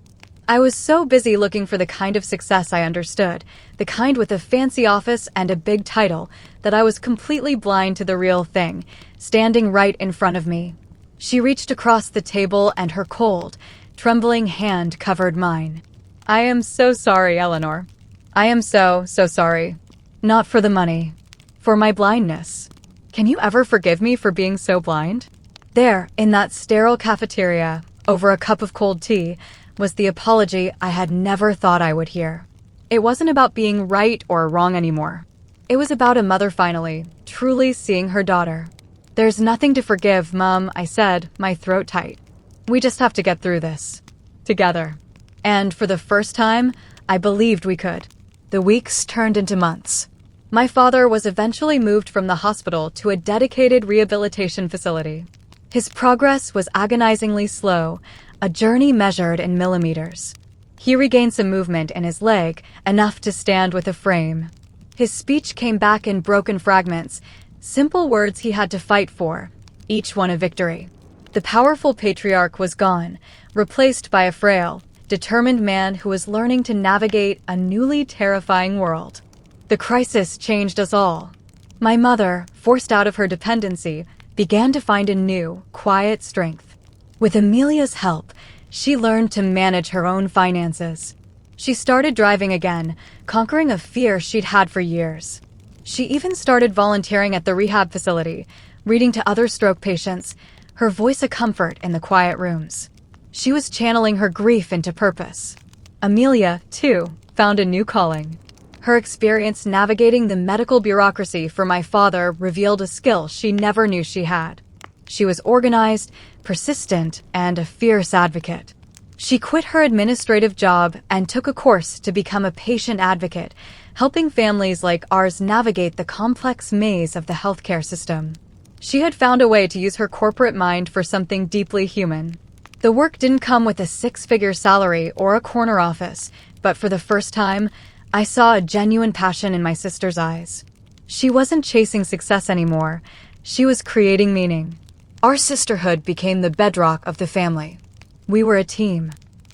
I was so busy looking for the kind of success I understood, the kind with a fancy office and a big title, that I was completely blind to the real thing, standing right in front of me." She reached across the table and her cold, trembling hand covered mine. I am so sorry, Eleanor. I am so sorry. Not for the money. For my blindness. Can you ever forgive me for being so blind? There, in that sterile cafeteria, over a cup of cold tea, was the apology I had never thought I would hear. It wasn't about being right or wrong anymore. It was about a mother finally, truly seeing her daughter. There's nothing to forgive, Mom, I said, my throat tight. We just have to get through this. Together. And for the first time, I believed we could. The weeks turned into months. My father was eventually moved from the hospital to a dedicated rehabilitation facility. His progress was agonizingly slow, a journey measured in millimeters. He regained some movement in his leg, enough to stand with a frame. His speech came back in broken fragments, simple words he had to fight for, each one a victory. The powerful patriarch was gone, replaced by a frail, determined man who was learning to navigate a newly terrifying world. The crisis changed us all. My mother, forced out of her dependency, began to find a new, quiet strength. With Amelia's help, she learned to manage her own finances. She started driving again, conquering a fear she'd had for years. She even started volunteering at the rehab facility, reading to other stroke patients, her voice a comfort in the quiet rooms. She was channeling her grief into purpose. Amelia, too, found a new calling. Her experience navigating the medical bureaucracy for my father revealed a skill she never knew she had. She was organized, persistent, and a fierce advocate. She quit her administrative job and took a course to become a patient advocate, helping families like ours navigate the complex maze of the healthcare system. She had found a way to use her corporate mind for something deeply human. The work didn't come with a six-figure salary or a corner office, but for the first time, I saw a genuine passion in my sister's eyes. She wasn't chasing success anymore. She was creating meaning. Our sisterhood became the bedrock of the family. We were a team.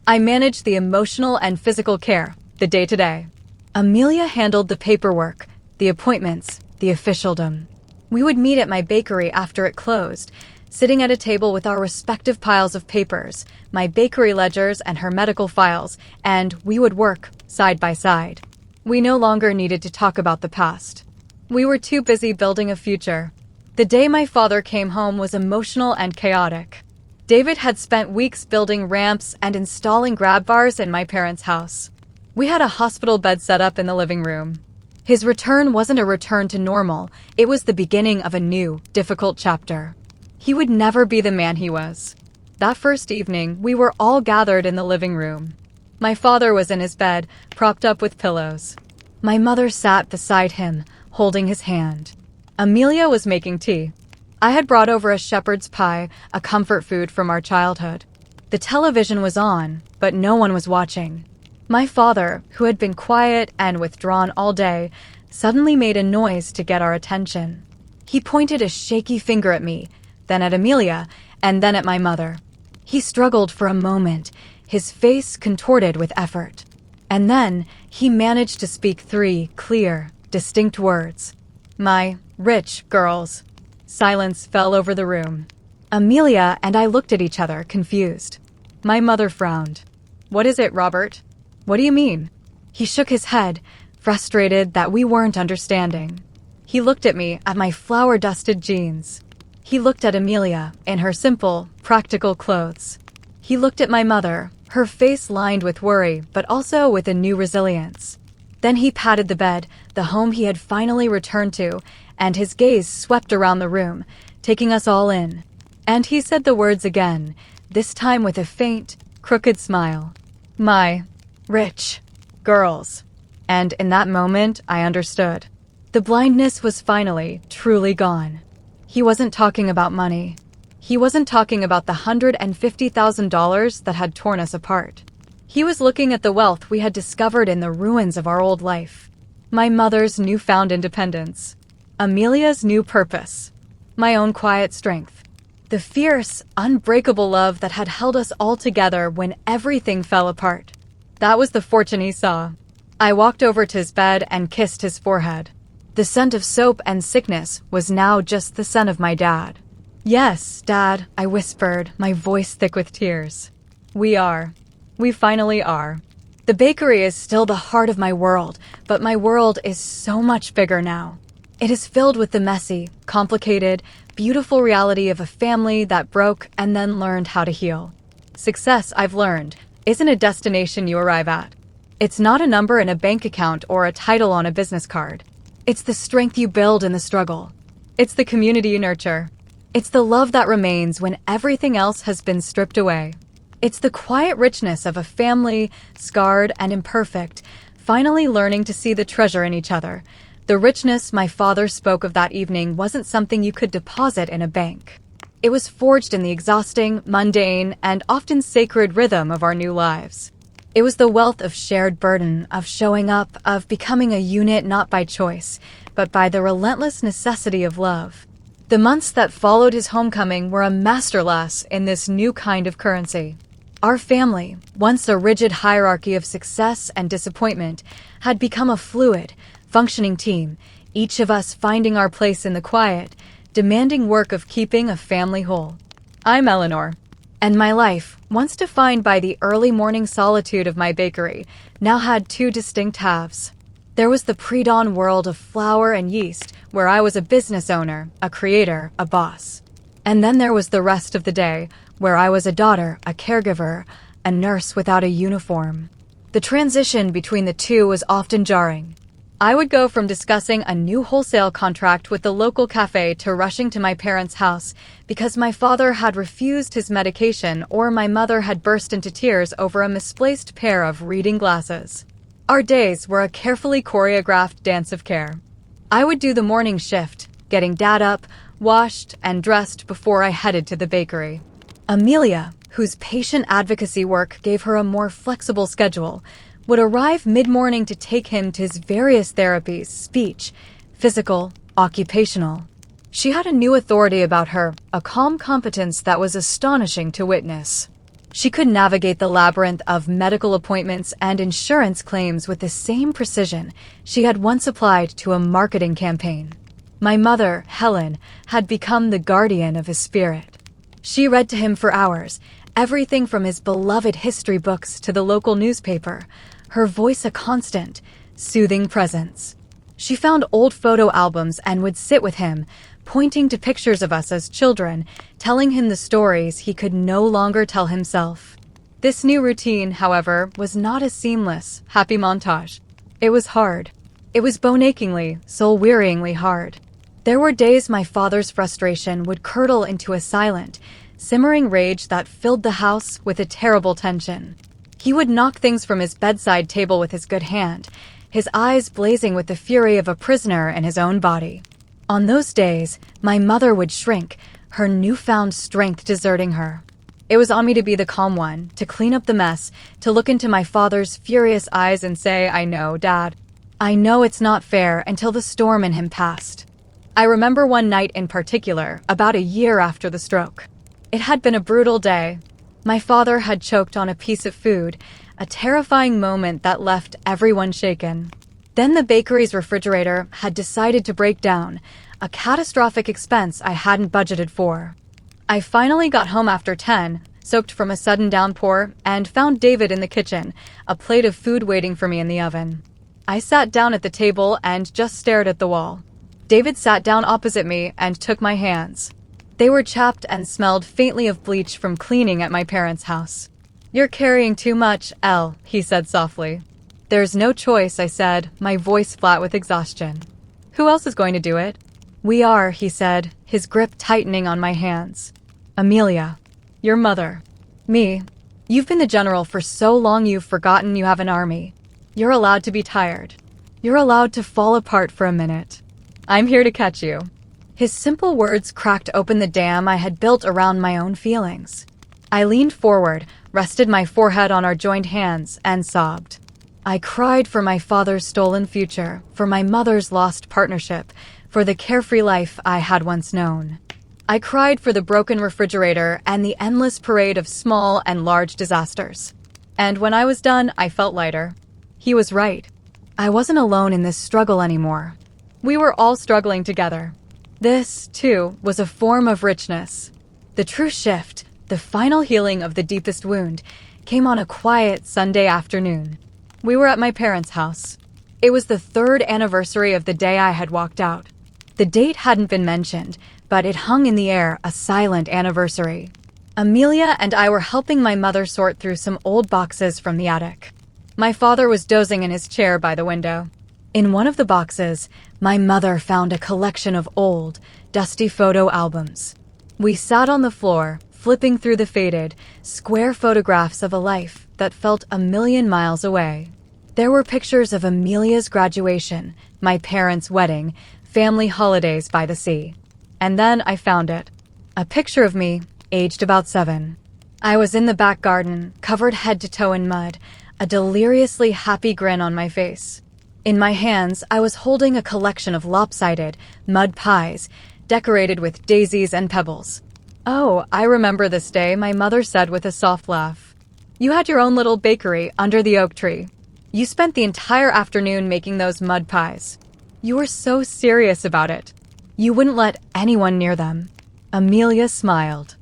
I managed the emotional and physical care, the day-to-day. Amelia handled the paperwork, the appointments, the officialdom. We would meet at my bakery after it closed, sitting at a table with our respective piles of papers, my bakery ledgers and her medical files, and we would work side by side. We no longer needed to talk about the past. We were too busy building a future. The day my father came home was emotional and chaotic. David had spent weeks building ramps and installing grab bars in my parents' house. We had a hospital bed set up in the living room. His return wasn't a return to normal. It was the beginning of a new, difficult chapter. He would never be the man he was. That first evening, we were all gathered in the living room. My father was in his bed, propped up with pillows. My mother sat beside him, holding his hand. Amelia was making tea. I had brought over a shepherd's pie, a comfort food from our childhood. The television was on, but no one was watching. My father, who had been quiet and withdrawn all day, suddenly made a noise to get our attention. He pointed a shaky finger at me, then at Amelia, and then at my mother. He struggled for a moment, his face contorted with effort. And then he managed to speak three clear, distinct words. My rich girls. Silence fell over the room. Amelia and I looked at each other, confused. My mother frowned. What is it, Robert? What do you mean? He shook his head, frustrated that we weren't understanding. He looked at me, at my flour-dusted jeans. He looked at Amelia, in her simple, practical clothes. He looked at my mother, her face lined with worry, but also with a new resilience. Then he patted the bed, the home he had finally returned to, and his gaze swept around the room, taking us all in. And he said the words again, this time with a faint, crooked smile. My rich girls. And in that moment, I understood. The blindness was finally, truly gone. He wasn't talking about money. He wasn't talking about the $150,000 that had torn us apart. He was looking at the wealth we had discovered in the ruins of our old life. My mother's newfound independence. Amelia's new purpose. My own quiet strength. The fierce, unbreakable love that had held us all together when everything fell apart. That was the fortune he saw. I walked over to his bed and kissed his forehead. The scent of soap and sickness was now just the scent of my dad. Yes, Dad, I whispered, my voice thick with tears. We finally are. The bakery is still the heart of my world, but my world is so much bigger now. It is filled with the messy, complicated, beautiful reality of a family that broke and then learned how to heal. Success, I've learned, isn't a destination you arrive at. It's not a number in a bank account or a title on a business card. It's the strength you build in the struggle. It's the community you nurture. It's the love that remains when everything else has been stripped away. It's the quiet richness of a family, scarred and imperfect, finally learning to see the treasure in each other. The richness my father spoke of that evening wasn't something you could deposit in a bank. It was forged in the exhausting, mundane, and often sacred rhythm of our new lives. It was the wealth of shared burden, of showing up, of becoming a unit not by choice, but by the relentless necessity of love. The months that followed his homecoming were a masterclass in this new kind of currency. Our family, once a rigid hierarchy of success and disappointment, had become a fluid, functioning team, each of us finding our place in the quiet, demanding work of keeping a family whole. I'm Eleanor, and my life, once defined by the early morning solitude of my bakery, now had two distinct halves. There was the pre-dawn world of flour and yeast, where I was a business owner, a creator, a boss. And then there was the rest of the day, where I was a daughter, a caregiver, a nurse without a uniform. The transition between the two was often jarring. I would go from discussing a new wholesale contract with the local cafe to rushing to my parents' house because my father had refused his medication or my mother had burst into tears over a misplaced pair of reading glasses. Our days were a carefully choreographed dance of care. I would do the morning shift, getting Dad up, washed, and dressed before I headed to the bakery. Amelia, whose patient advocacy work gave her a more flexible schedule, would arrive mid-morning to take him to his various therapies, speech, physical, occupational. She had a new authority about her, a calm competence that was astonishing to witness. She could navigate the labyrinth of medical appointments and insurance claims with the same precision she had once applied to a marketing campaign. My mother, Helen, had become the guardian of his spirit. She read to him for hours, everything from his beloved history books to the local newspaper, her voice a constant, soothing presence. She found old photo albums and would sit with him, pointing to pictures of us as children, telling him the stories he could no longer tell himself. This new routine, however, was not a seamless, happy montage. It was hard. It was bone-achingly, soul-wearyingly hard. There were days my father's frustration would curdle into a silent, simmering rage that filled the house with a terrible tension. He would knock things from his bedside table with his good hand, his eyes blazing with the fury of a prisoner in his own body. On those days, my mother would shrink, her newfound strength deserting her. It was on me to be the calm one, to clean up the mess, to look into my father's furious eyes and say, "I know, Dad. I know it's not fair," until the storm in him passed. I remember one night in particular, about a year after the stroke. It had been a brutal day. My father had choked on a piece of food, a terrifying moment that left everyone shaken. Then the bakery's refrigerator had decided to break down, a catastrophic expense I hadn't budgeted for. I finally got home after 10, soaked from a sudden downpour, and found David in the kitchen, a plate of food waiting for me in the oven. I sat down at the table and just stared at the wall. David sat down opposite me and took my hands. They were chapped and smelled faintly of bleach from cleaning at my parents' house. "You're carrying too much, Elle," he said softly. "There's no choice," I said, my voice flat with exhaustion. "Who else is going to do it?" "We are," he said, his grip tightening on my hands. "Amelia, your mother. Me. You've been the general for so long you've forgotten you have an army. You're allowed to be tired. You're allowed to fall apart for a minute. I'm here to catch you." His simple words cracked open the dam I had built around my own feelings. I leaned forward, rested my forehead on our joined hands, and sobbed. I cried for my father's stolen future, for my mother's lost partnership, for the carefree life I had once known. I cried for the broken refrigerator and the endless parade of small and large disasters. And when I was done, I felt lighter. He was right. I wasn't alone in this struggle anymore. We were all struggling together. This, too, was a form of richness. The true shift, the final healing of the deepest wound, came on a quiet Sunday afternoon. We were at my parents' house. It was the third anniversary of the day I had walked out. The date hadn't been mentioned, but it hung in the air, a silent anniversary. Amelia and I were helping my mother sort through some old boxes from the attic. My father was dozing in his chair by the window. In one of the boxes, my mother found a collection of old, dusty photo albums. We sat on the floor, flipping through the faded, square photographs of a life that felt a million miles away. There were pictures of Amelia's graduation, my parents' wedding, family holidays by the sea. And then I found it. A picture of me, aged about 7. I was in the back garden, covered head to toe in mud, a deliriously happy grin on my face. In my hands, I was holding a collection of lopsided, mud pies, decorated with daisies and pebbles. "Oh, I remember this day," my mother said with a soft laugh. "You had your own little bakery under the oak tree. You spent the entire afternoon making those mud pies. You were so serious about it. You wouldn't let anyone near them." Amelia smiled.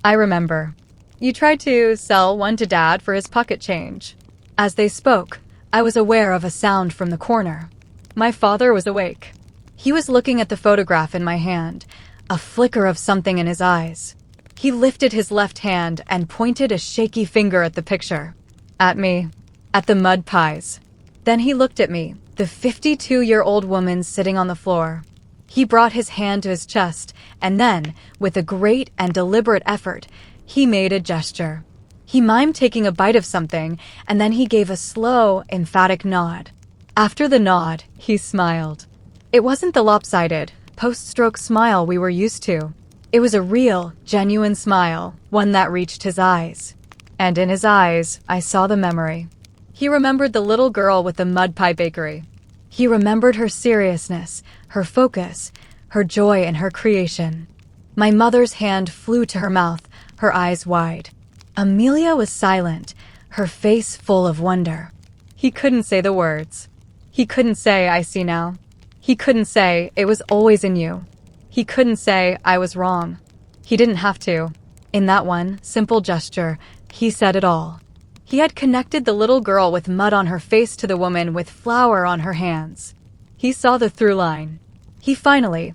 "I remember. You tried to sell one to Dad for his pocket change." As they spoke, I was aware of a sound from the corner. My father was awake. He was looking at the photograph in my hand, a flicker of something in his eyes. He lifted his left hand and pointed a shaky finger at the picture. At me. At the mud pies. Then he looked at me, the 52-year-old woman sitting on the floor. He brought his hand to his chest, and then, with a great and deliberate effort, he made a gesture. He mimed taking a bite of something, and then he gave a slow, emphatic nod. After the nod, he smiled. It wasn't the lopsided, post-stroke smile we were used to. It was a real, genuine smile, one that reached his eyes. And in his eyes, I saw the memory. He remembered the little girl with the mud pie bakery. He remembered her seriousness, her focus, her joy in her creation. My mother's hand flew to her mouth, her eyes wide. Amelia was silent, her face full of wonder. He couldn't say the words. He couldn't say, "I see now." He couldn't say, "It was always in you." He couldn't say, "I was wrong." He didn't have to. In that one simple gesture, he said it all. He had connected the little girl with mud on her face to the woman with flour on her hands. He saw the through line. He finally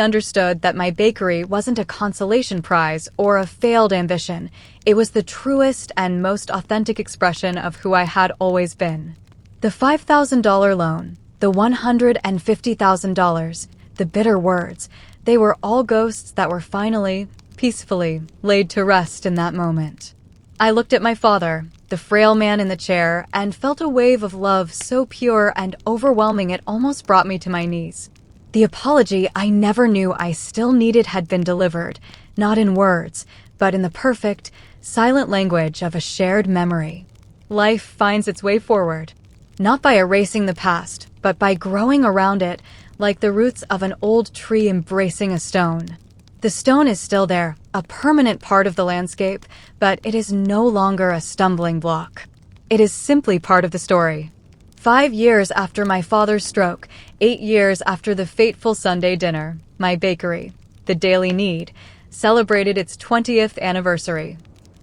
understood that my bakery wasn't a consolation prize or a failed ambition. It was the truest and most authentic expression of who I had always been. The $5,000 loan, the $150,000, the bitter words, they were all ghosts that were finally, peacefully, laid to rest in that moment. I looked at my father, the frail man in the chair, and felt a wave of love so pure and overwhelming it almost brought me to my knees. The apology I never knew I still needed had been delivered, not in words, but in the perfect, silent language of a shared memory. Life finds its way forward, not by erasing the past, but by growing around it like the roots of an old tree embracing a stone. The stone is still there, a permanent part of the landscape, but it is no longer a stumbling block. It is simply part of the story. 5 years after my father's stroke, 8 years after the fateful Sunday dinner, my bakery, the Daily Need, celebrated its 20th anniversary.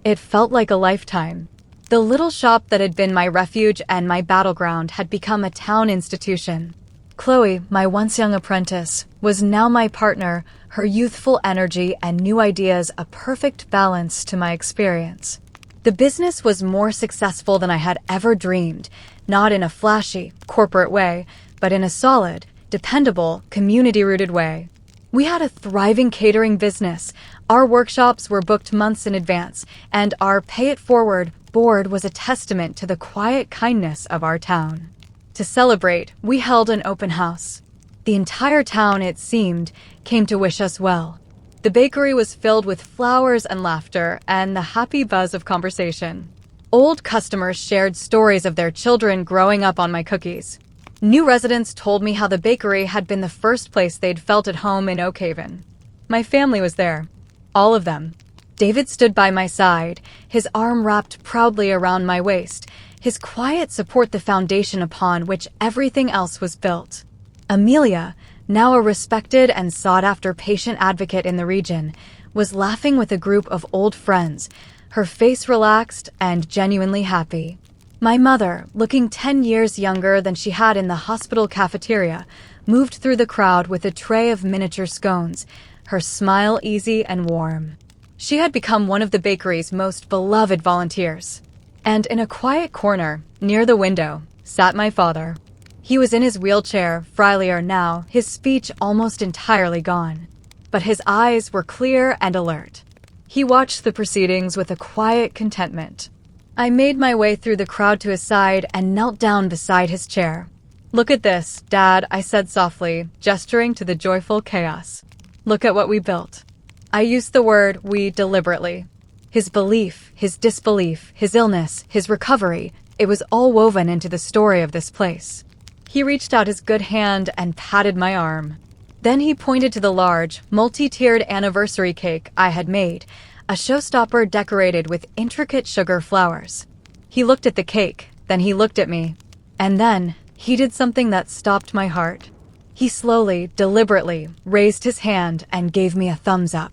It felt like a lifetime. The little shop that had been my refuge and my battleground had become a town institution. Chloe, my once young apprentice, was now my partner, her youthful energy and new ideas a perfect balance to my experience. The business was more successful than I had ever dreamed, not in a flashy, corporate way, but in a solid, dependable, community-rooted way. We had a thriving catering business, our workshops were booked months in advance, and our pay-it-forward board was a testament to the quiet kindness of our town. To celebrate, we held an open house. The entire town, it seemed, came to wish us well. The bakery was filled with flowers and laughter and the happy buzz of conversation. Old customers shared stories of their children growing up on my cookies. New residents told me how the bakery had been the first place they'd felt at home in Oak Haven. My family was there. All of them. David stood by my side, his arm wrapped proudly around my waist, his quiet support the foundation upon which everything else was built. Amelia, now a respected and sought-after patient advocate in the region, was laughing with a group of old friends, her face relaxed and genuinely happy. My mother, looking 10 years younger than she had in the hospital cafeteria, moved through the crowd with a tray of miniature scones, her smile easy and warm. She had become one of the bakery's most beloved volunteers. And in a quiet corner, near the window, sat my father. He was in his wheelchair, frailer now, his speech almost entirely gone. But his eyes were clear and alert. He watched the proceedings with a quiet contentment. I made my way through the crowd to his side and knelt down beside his chair. "Look at this, Dad," I said softly, gesturing to the joyful chaos. "Look at what we built." I used the word "we" deliberately. His belief, his disbelief, his illness, his recovery, it was all woven into the story of this place. He reached out his good hand and patted my arm. Then he pointed to the large, multi-tiered anniversary cake I had made, a showstopper decorated with intricate sugar flowers. He looked at the cake, then he looked at me. And then, he did something that stopped my heart. He slowly, deliberately, raised his hand and gave me a thumbs up.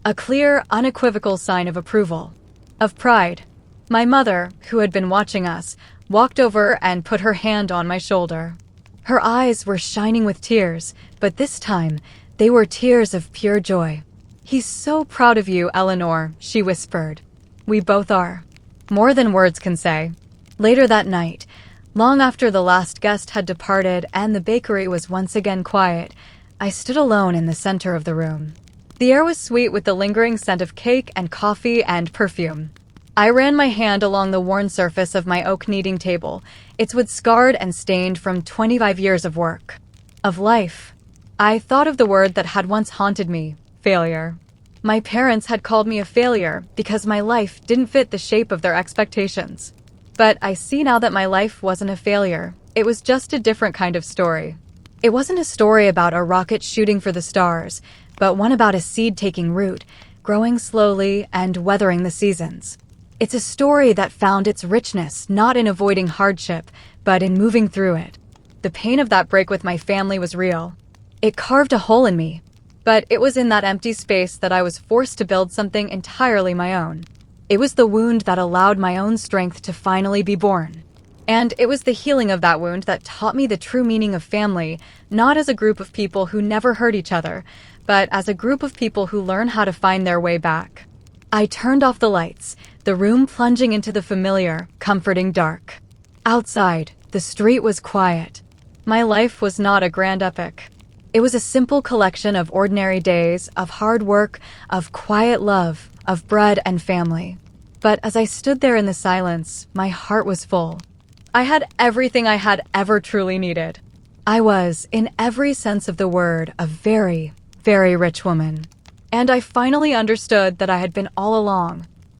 A clear, unequivocal sign of approval. Of pride. My mother, who had been watching us, walked over and put her hand on my shoulder. Her eyes were shining with tears, but this time, they were tears of pure joy. "He's so proud of you, Eleanor," she whispered. "We both are." More than words can say. Later that night, long after the last guest had departed and the bakery was once again quiet, I stood alone in the center of the room. The air was sweet with the lingering scent of cake and coffee and perfume. I ran my hand along the worn surface of my oak kneading table, its wood scarred and stained from 25 years of work. Of life. I thought of the word that had once haunted me, failure. My parents had called me a failure because my life didn't fit the shape of their expectations. But I see now that my life wasn't a failure. It was just a different kind of story. It wasn't a story about a rocket shooting for the stars, but one about a seed taking root, growing slowly and weathering the seasons. It's a story that found its richness not in avoiding hardship, but in moving through it. The pain of that break with my family was real. It carved a hole in me. But it was in that empty space that I was forced to build something entirely my own. It was the wound that allowed my own strength to finally be born. And it was the healing of that wound that taught me the true meaning of family, not as a group of people who never hurt each other, but as a group of people who learn how to find their way back. I turned off the lights, the room plunging into the familiar, comforting dark. Outside, the street was quiet. My life was not a grand epic. It was a simple collection of ordinary days, of hard work, of quiet love, of bread and family. But as I stood there in the silence, my heart was full. I had everything I had ever truly needed. I was, in every sense of the word, a very, very rich woman. And I finally understood that I had been all along,